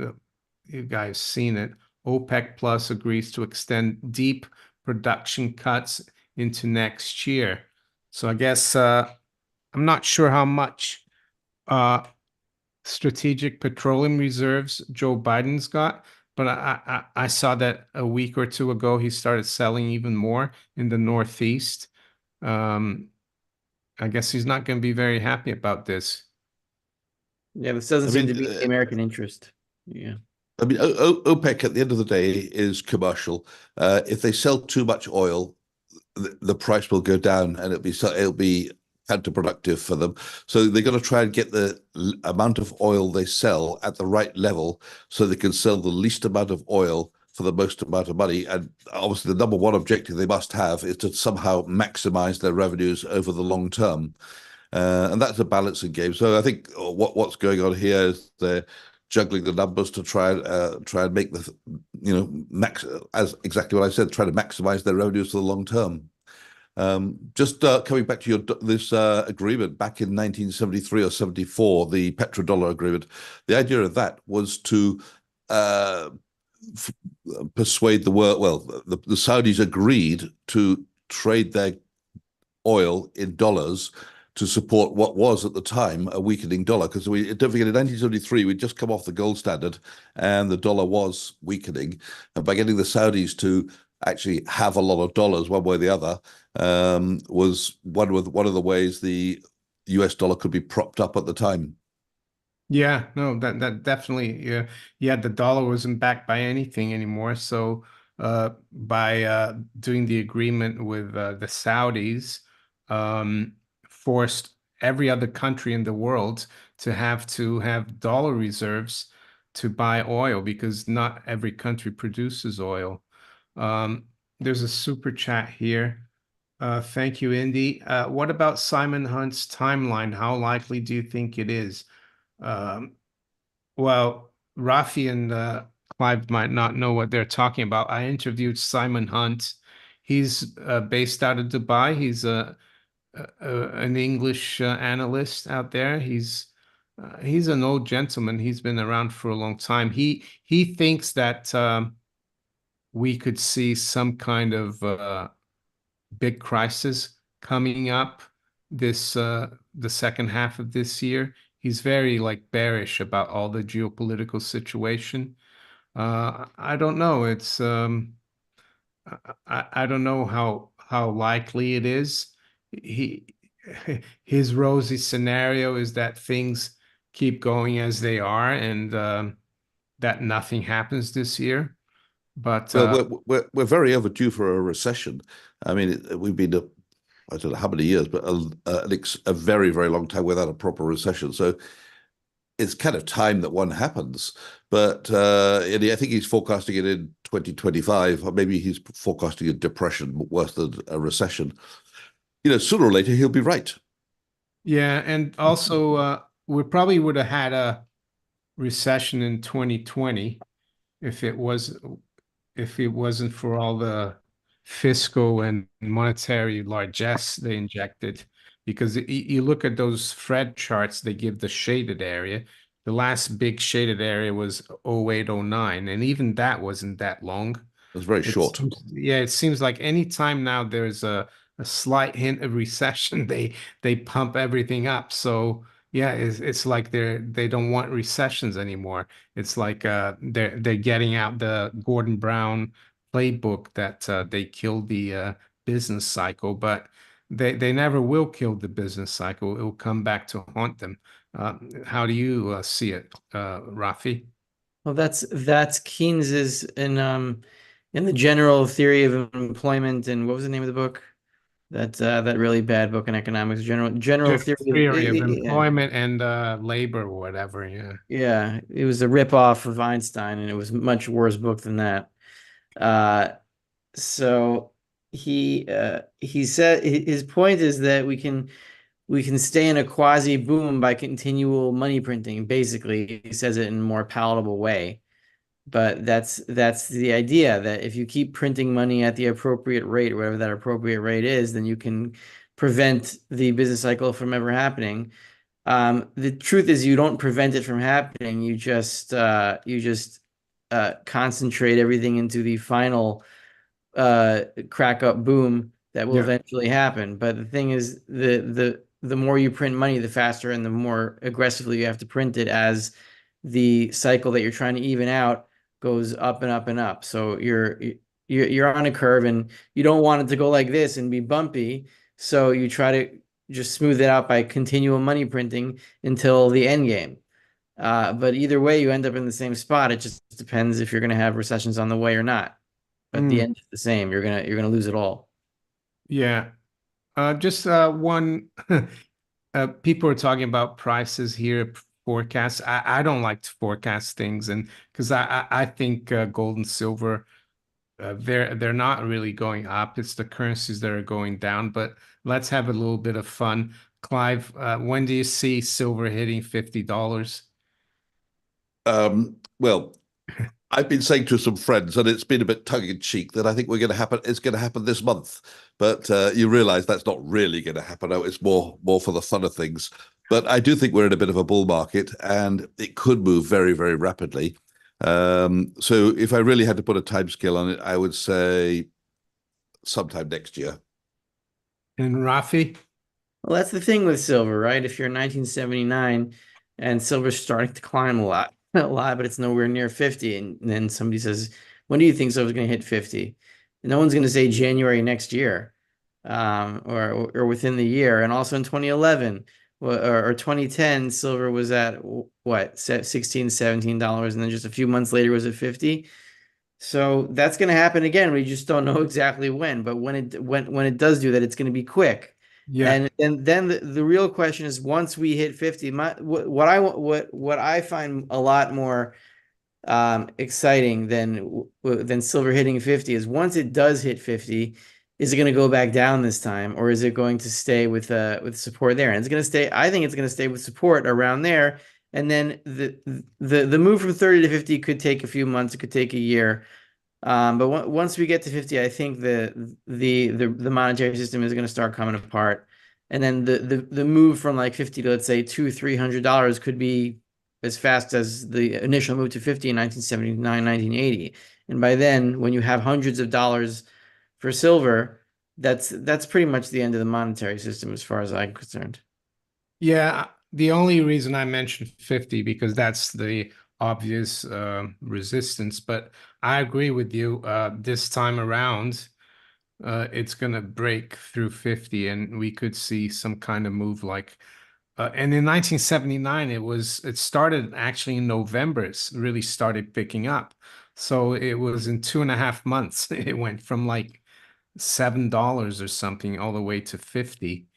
you guys seen it. OPEC Plus agrees to extend deep production cuts into next year. So I guess I'm not sure how much uh, strategic petroleum reserves Joe Biden's got, but I saw that a week or two ago he started selling even more in the Northeast. Um, I guess he's not going to be very happy about this. Yeah, this doesn't I seem mean, to be the American interest. Yeah. OPEC at the end of the day is commercial. If they sell too much oil, the price will go down, and it'll be counterproductive for them. So they're going to try and get the amount of oil they sell at the right level, so they can sell the least amount of oil for the most amount of money. And obviously, the number one objective they must have is to somehow maximize their revenues over the long term. And that's a balancing game. So I think what's going on here is they're juggling the numbers to try and make max, as exactly what I said, try to maximize their revenues for the long term. Just coming back to this agreement back in 1973 or 74, the petrodollar agreement. The idea of that was to uh, persuade the world. Well, the Saudis agreed to trade their oil in dollars to support what was at the time a weakening dollar. Because we don't forget, in 1973, we'd just come off the gold standard and the dollar was weakening. And by getting the Saudis to actually have a lot of dollars one way or the other was one of the ways the US dollar could be propped up at the time. Yeah, no, that definitely, yeah, yeah, the dollar wasn't backed by anything anymore. So by doing the agreement with the Saudis, forced every other country in the world to have dollar reserves to buy oil because not every country produces oil. Um, there's a super chat here. Thank you, Indy. What about Simon Hunt's timeline? How likely do you think it is? Um, well, Rafi and Clive might not know what they're talking about. I interviewed Simon Hunt. He's based out of Dubai. He's an English analyst out there. He's an old gentleman. He's been around for a long time. He thinks that we could see some kind of big crisis coming up the second half of this year. He's very like bearish about all the geopolitical situation. I don't know. I don't know how likely it is. He his rosy scenario is that things keep going as they are and that nothing happens this year. But Well, we're very overdue for a recession. I mean, we've been I don't know how many years, but a very, very long time without a proper recession. So it's kind of time that one happens. But and I think he's forecasting it in 2025, or maybe he's forecasting a depression worse than a recession. Sooner or later he'll be right. yeah, and also we probably would have had a recession in 2020 if it wasn't for all the fiscal and monetary largesse they injected. Because you look at those Fred charts, they give the shaded area. The last big shaded area was 08, 09, and even that wasn't that long. It's very short. Yeah, it seems like anytime now there's a slight hint of recession, they pump everything up. So yeah, it's like they don't want recessions anymore. It's like they're getting out the Gordon Brown playbook that they killed the business cycle, but they never will kill the business cycle. It will come back to haunt them. How do you see it, Rafi? Well, that's Keynes's in the general theory of employment, and what was the name of the book? That really bad book in economics. General Just theory theory of yeah. employment and labor or whatever. Yeah. Yeah, it was a ripoff of Einstein, and it was a much worse book than that. Uh, so he said his point is that we can stay in a quasi boom by continual money printing. Basically, he says it in a more palatable way. But that's the idea, that if you keep printing money at the appropriate rate, whatever that appropriate rate is, then you can prevent the business cycle from ever happening. The truth is you don't prevent it from happening. You just concentrate everything into the final crack up boom that will Yeah. eventually happen. But the thing is, the more you print money, the faster and the more aggressively you have to print it, as the cycle that you're trying to even out goes up and up and up. So you're on a curve, and you don't want it to go like this and be bumpy. So you try to just smooth it out by continual money printing until the end game. But either way, you end up in the same spot. It just depends if you're going to have recessions on the way or not. At the Mm, end, it's the same. You're gonna lose it all. yeah. Just one. People are talking about prices here, forecasts. I don't like to forecast things, and because I think gold and silver, they're not really going up. It's the currencies that are going down. But let's have a little bit of fun. Clive, when do you see silver hitting $50? Well, I've been saying to some friends, and it's been a bit tongue in cheek, that I think we're going to happen. It's going to happen this month, but you realise that's not really going to happen. No, it's more for the fun of things. But I do think we're in a bit of a bull market, and it could move very, very rapidly. So if I really had to put a timescale on it, I would say sometime next year. And Rafi? Well, that's the thing with silver, right? If you're in 1979 and silver's starting to climb a lot, a lot, but it's nowhere near 50, and then somebody says, "When do you think silver's going to hit 50?" And no one's going to say January next year, or within the year. And also in 2011 or 2010, silver was at what, 16, $17, and then just a few months later was at 50. So that's going to happen again. We just don't know exactly when, but when it does do that, it's going to be quick. Yeah. And then the real question is, once we hit 50, what I find a lot more exciting than silver hitting 50 is, once it does hit 50, is it going to go back down this time, or is it going to stay with support there? And it's going to stay. I think it's going to stay with support around there. And then the move from 30 to 50 could take a few months. It could take a year. But once we get to 50, I think the monetary system is going to start coming apart. And then the move from like 50 to, let's say, $200-300 could be as fast as the initial move to 50 in 1979, 1980. And by then, when you have hundreds of dollars for silver, that's pretty much the end of the monetary system as far as I'm concerned. Yeah, the only reason I mentioned 50 because that's the obvious resistance, but I agree with you. This time around, it's gonna break through 50 and we could see some kind of move like and in 1979 it started actually in November, it's really started picking up. So it was in 2.5 months, it went from like $7 or something all the way to 50.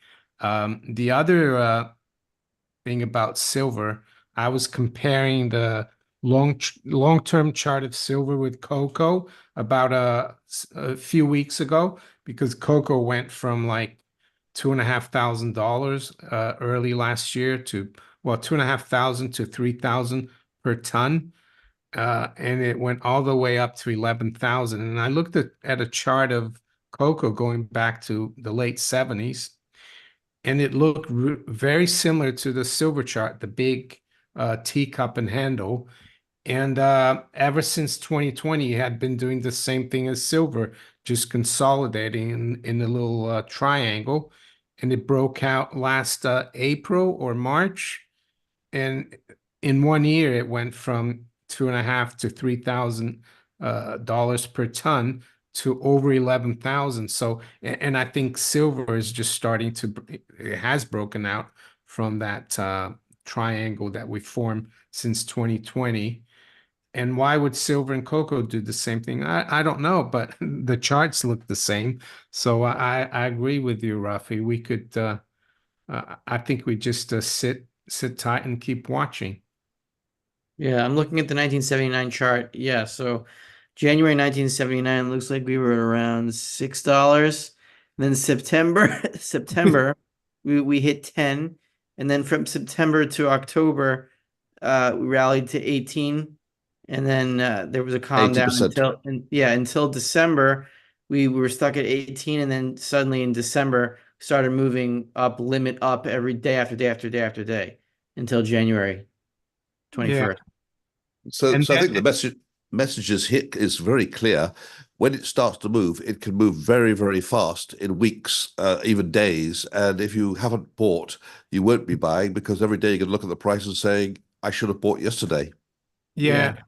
The other thing about silver, I was comparing the long-term chart of silver with cocoa about a few weeks ago because cocoa went from like $2,500 early last year to, well, 2,500 to 3,000 per ton. And it went all the way up to 11,000. And I looked at a chart of cocoa going back to the late 70s, and it looked very similar to the silver chart, the big teacup and handle. And ever since 2020, it had been doing the same thing as silver, just consolidating in a little triangle. And it broke out last April or March. And in 1 year, it went from 2.5 to $3,000 per ton to over 11,000. So, and I think silver is just starting to, it has broken out from that triangle that we formed since 2020. And why would silver and cocoa do the same thing? I don't know, but the charts look the same. So I agree with you, Rafi. We could I think we just sit tight and keep watching. Yeah, I'm looking at the 1979 chart. Yeah, so January 1979 looks like we were around $6. Then September, we hit 10, and then from September to October, we rallied to 18, and then there was a calm down 80%. until December. We were stuck at 18, and then suddenly in December started moving up, limit up every day after day after day after day until January Yeah. 21st. So, And so I then, think the message is very clear. When it starts to move, it can move very, very fast in weeks, even days. And if you haven't bought, you won't be buying because every day you can look at the price and saying, "I should have bought yesterday." yeah, Yeah.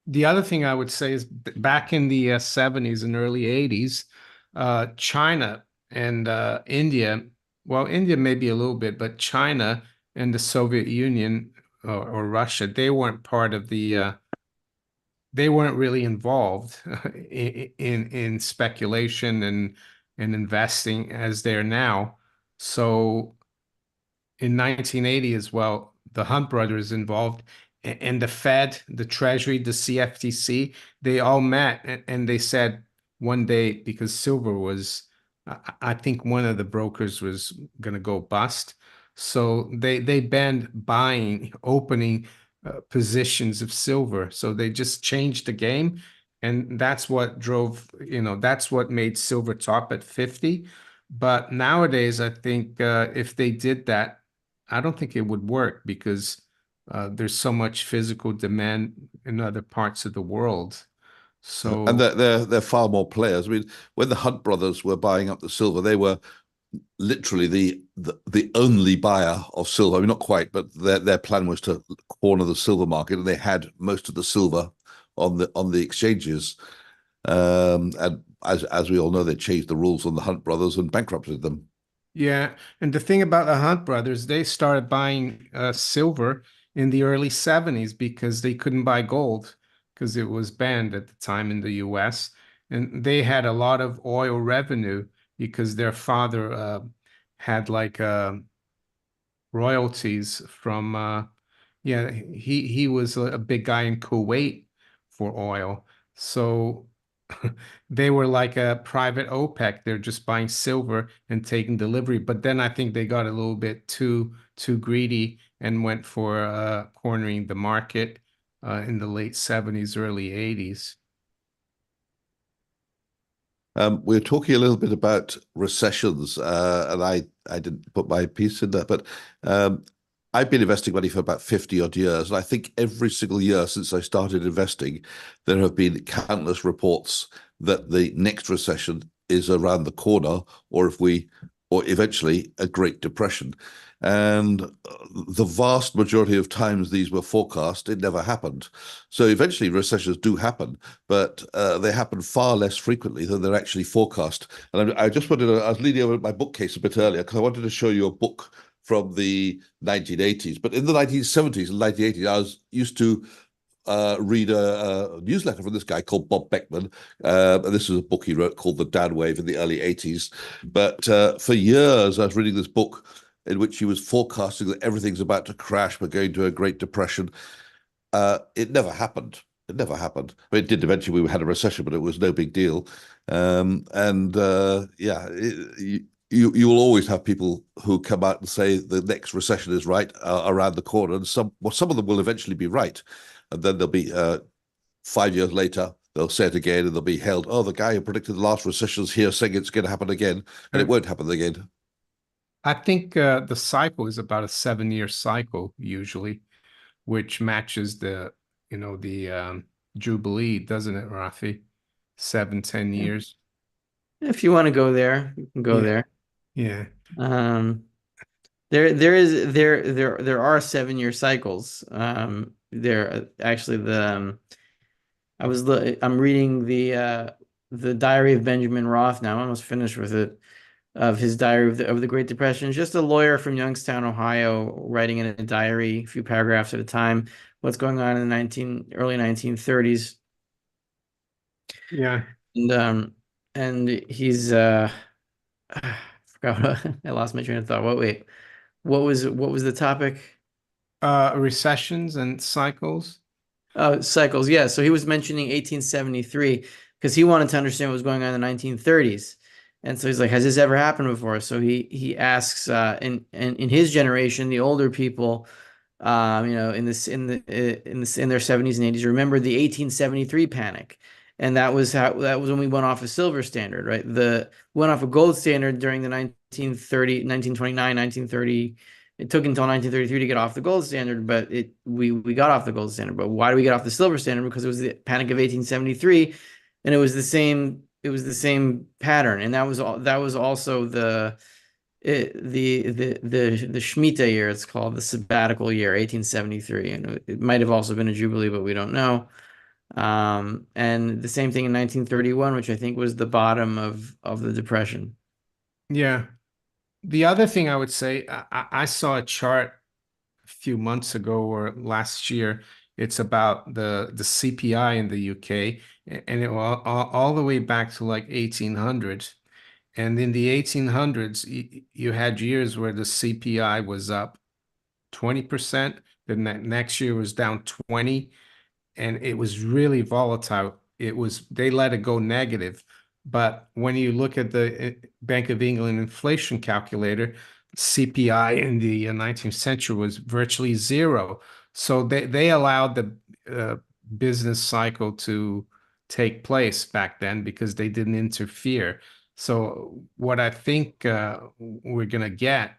the other thing I would say is back in the 70s and early 80s, China and India, well, India maybe a little bit, but China and the Soviet Union or Russia, they weren't part of they weren't really involved in speculation and investing as they're now. So in 1980 as well, the Hunt brothers involved, and the Fed, the Treasury, the CFTC, they all met and they said one day, because silver was, I think one of the brokers was going to go bust. So they banned buying, opening positions of silver. So they just changed the game. And that's what drove, that's what made silver top at 50. But nowadays, I think if they did that, I don't think it would work because there's so much physical demand in other parts of the world. And So they're far more players. I mean, when the Hunt brothers were buying up the silver, they were literally the only buyer of silver. I mean, not quite, but their plan was to corner the silver market, and they had most of the silver on the exchanges. And as we all know, they changed the rules on the Hunt brothers and bankrupted them. yeah, and the thing about the Hunt brothers, they started buying silver in the early 70s because they couldn't buy gold because it was banned at the time in the US. And they had a lot of oil revenue because their father had like royalties from yeah, he was a big guy in Kuwait for oil. So they were like a private OPEC. They're just buying silver and taking delivery. But then I think they got a little bit too greedy and went for cornering the market in the late 70s, early 80s. We're talking a little bit about recessions, and I didn't put my piece in there, but I've been investing money for about 50 odd years. And I think every single year since I started investing, there have been countless reports that the next recession is around the corner, or or eventually a Great Depression. And the vast majority of times these were forecast, it never happened. So eventually recessions do happen, but they happen far less frequently than they're actually forecast. And I just wanted to, I was leaning over my bookcase a bit earlier because I wanted to show you a book from the 1980s. But in the 1970s and 1980s, I was used to read a newsletter from this guy called Bob Beckman. And this is a book he wrote called The Down Wave in the early 80s. But for years, I was reading this book in which he was forecasting that everything's about to crash. We're going to a Great Depression. It never happened. It never happened. I mean, it did eventually. We had a recession, but it was no big deal. Yeah, you will always have people who come out and say the next recession is right around the corner, and some of them will eventually be right, and then there'll be 5 years later they'll say it again, and they'll be held. Oh, the guy who predicted the last recession is here saying it's going to happen again, and it won't happen again. I think the cycle is about a 7-year cycle usually, which matches the Jubilee, doesn't it, Rafi? 7, 10 years. If you want to go there, you can go Yeah, there. yeah, Um, there are 7-year cycles. There actually I'm reading the Diary of Benjamin Roth now. I'm almost finished with it, of his diary of the Great Depression. Just a lawyer from Youngstown, Ohio, writing in a diary, a few paragraphs at a time, what's going on in the early 1930s. yeah. And he's I forgot I lost my train of thought. Wait. What was the topic? Recessions and cycles. Oh, cycles. Yeah. So he was mentioning 1873 because he wanted to understand what was going on in the 1930s. And so he's like, has this ever happened before? So he asks in his generation, the older people, in their 70s and 80s, remember the 1873 panic. And that was when we went off a silver standard, right? Went off a gold standard during the 1930, 1929, 1930. It took until 1933 to get off the gold standard, but we got off the gold standard. But why do we get off the silver standard? Because it was the Panic of 1873, and it was the same pattern, and that was also the Shemitah year. It's called the sabbatical year, 1873, and it might have also been a jubilee, but we don't know. And the same thing in 1931, which I think was the bottom of the depression. Yeah. The other thing I would say, I saw a chart few months ago or last year. It's about the CPI in the UK, and it all the way back to like 1800. And in the 1800s, you had years where the CPI was up 20%, then that next year was down 20, and it was really volatile. They let it go negative. But when you look at the Bank of England inflation calculator, CPI in the 19th century was virtually zero. So they allowed the business cycle to take place back then because they didn't interfere. So what I think we're going to get,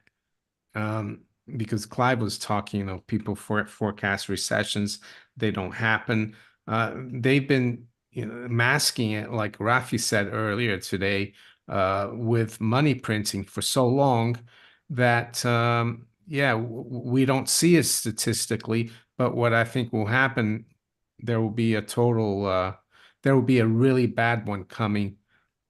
um, because Clive was talking, people forecast recessions, they don't happen. They've been, masking it, like Rafi said earlier today, with money printing for so long that, yeah, we don't see it statistically. But what I think will happen, there will be there will be a really bad one coming,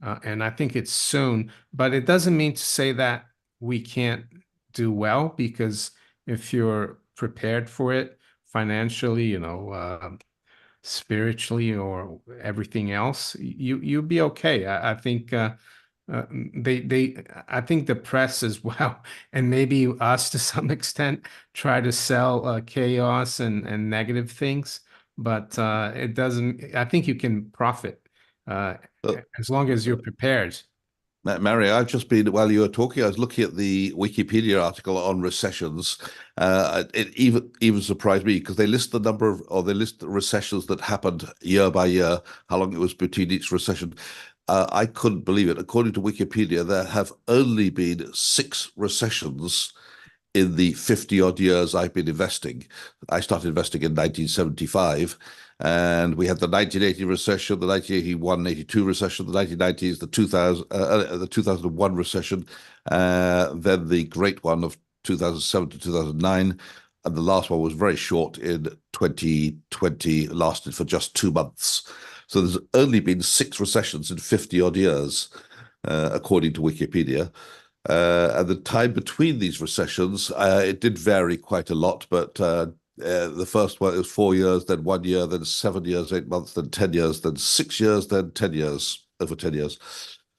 and I think it's soon. But it doesn't mean to say that we can't do well, because if you're prepared for it financially, spiritually, or everything else, you'll be okay. I think I think the press as well, and maybe us to some extent, try to sell chaos and negative things, but it doesn't. I think you can profit uh, But as long as you're prepared. Mary, I've just been, while you were talking, I was looking at the Wikipedia article on recessions. It even surprised me because they list the number of, or they list the recessions that happened year by year, how long it was between each recession. I couldn't believe it. According to Wikipedia, there have only been 6 recessions in the 50 odd years I've been investing. I started investing in 1975, and we had the 1980 recession, the 1981-82 recession, the 1990s, the 2001 recession, then the great one of 2007 to 2009. And the last one was very short in 2020, lasted for just 2 months. So there's only been 6 recessions in 50 odd years, according to Wikipedia. And the time between these recessions, it did vary quite a lot, but the first one was 4 years, then 1 year, then 7 years, 8 months, then 10 years, then 6 years, then 10 years, over 10 years.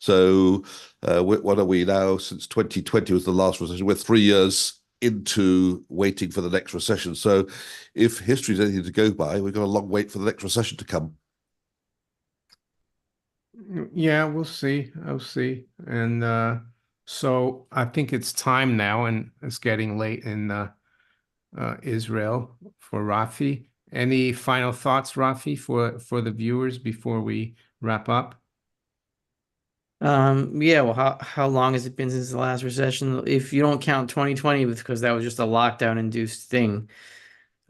So what are we now? Since 2020 was the last recession. We're 3 years into waiting for the next recession. So if history is anything to go by, we've got a long wait for the next recession to come. Yeah, we'll see. I'll see. And so I think it's time now, and it's getting late in Israel for Rafi. Any final thoughts, Rafi, for the viewers before we wrap up? Yeah, well, how long has it been since the last recession? If you don't count 2020, because that was just a lockdown induced thing.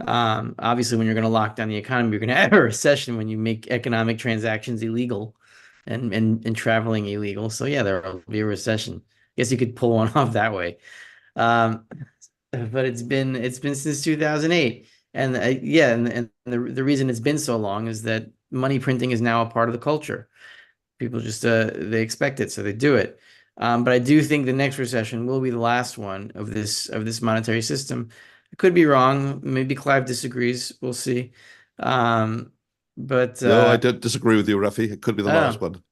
Obviously, when you're going to lock down the economy, you're going to have a recession when you make economic transactions illegal and traveling illegal. So yeah, there will be a recession. Guess you could pull one off that way. Um, but it's been since 2008, and yeah, and the reason it's been so long is that money printing is now a part of the culture. People just they expect it, so they do it. But I do think the next recession will be the last one of this monetary system. I could be wrong. Maybe Clive disagrees. We'll see. Um, but No, I don't disagree with you, Rafi. It could be the last oh, one.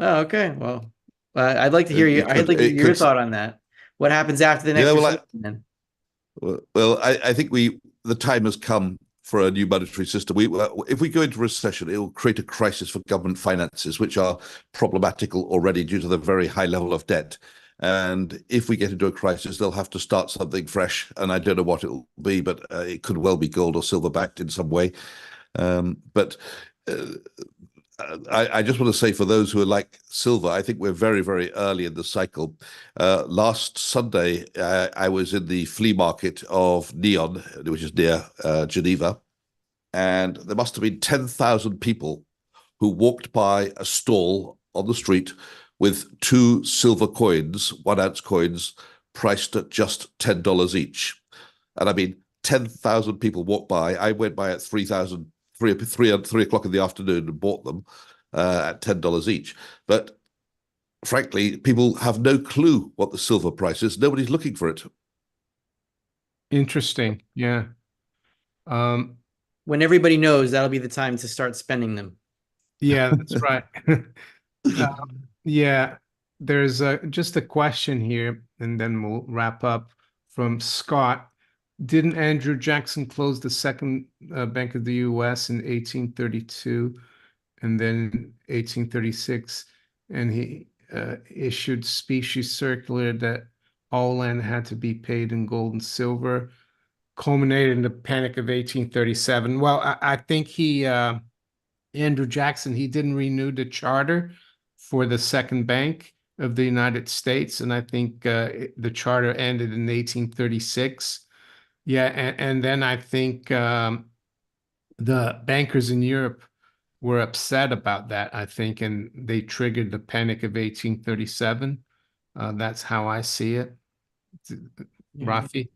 oh, okay. Well, I'd like to hear you. It I'd could, like to hear it your could. thought on that. What happens after the next Yeah, recession then? I think the time has come for a new monetary system. If we go into recession, it will create a crisis for government finances, which are problematical already due to the very high level of debt. And if we get into a crisis, they'll have to start something fresh. And I don't know what it'll be, but it could well be gold or silver backed in some way. But uh, I just want to say, for those who are like silver, I think we're very, very early in the cycle. Last Sunday, I was in the flea market of Neon, which is near Geneva, and there must have been 10,000 people who walked by a stall on the street with 2 silver coins, 1 ounce coins, priced at just $10 each. And I mean, 10,000 people walked by. I went by at 3 o'clock in the afternoon and bought them at $10 each. But frankly, people have no clue what the silver price is. Nobody's looking for it. Interesting. Yeah. Um, When everybody knows, that'll be the time to start spending them. yeah, that's right. Yeah, there's just a question here, and then we'll wrap up from Scott. Didn't Andrew Jackson close the second Bank of the U.S. in 1832 and then 1836? And he issued specie circular that all land had to be paid in gold and silver, culminated in the Panic of 1837. Well, I think Andrew Jackson, he didn't renew the charter for the second bank of the United States, and I think the charter ended in 1836. Yeah, and then I think the bankers in Europe were upset about that, I think, and they triggered the Panic of 1837. That's how I see it. Yeah. Rafi?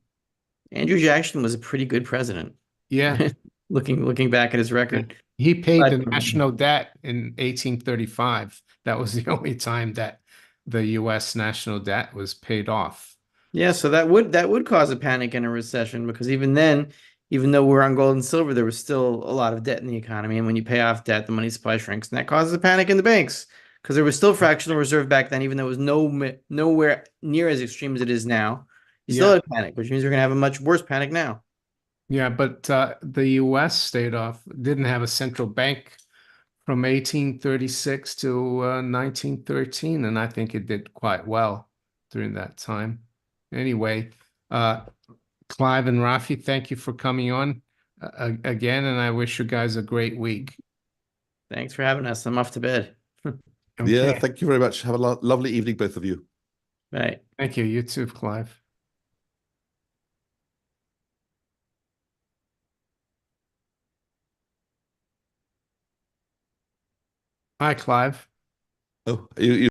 Andrew Jackson was a pretty good president. Yeah. Looking back at his Yeah. record. He paid But the national debt in 1835. That was the only time that the US national debt was paid off. yeah, so that would cause a panic and a recession because even then, even though we're on gold and silver, there was still a lot of debt in the economy. And when you pay off debt, the money supply shrinks, and that causes a panic in the banks because there was still fractional reserve back then, even though it was nowhere near as extreme as it is now. You still Yeah. had a panic, which means we're gonna have a much worse panic now. Yeah, but the US didn't have a central bank from 1836 to 1913, and I think it did quite well during that time. Anyway, uh, Clive and Rafi, thank you for coming on again, and I wish you guys a great week. Thanks for having us. I'm off to bed. Yeah, Okay. thank you very much. Have a lovely evening, both of you. Bye. Thank you. You too, Clive. Hi, Clive. Oh, you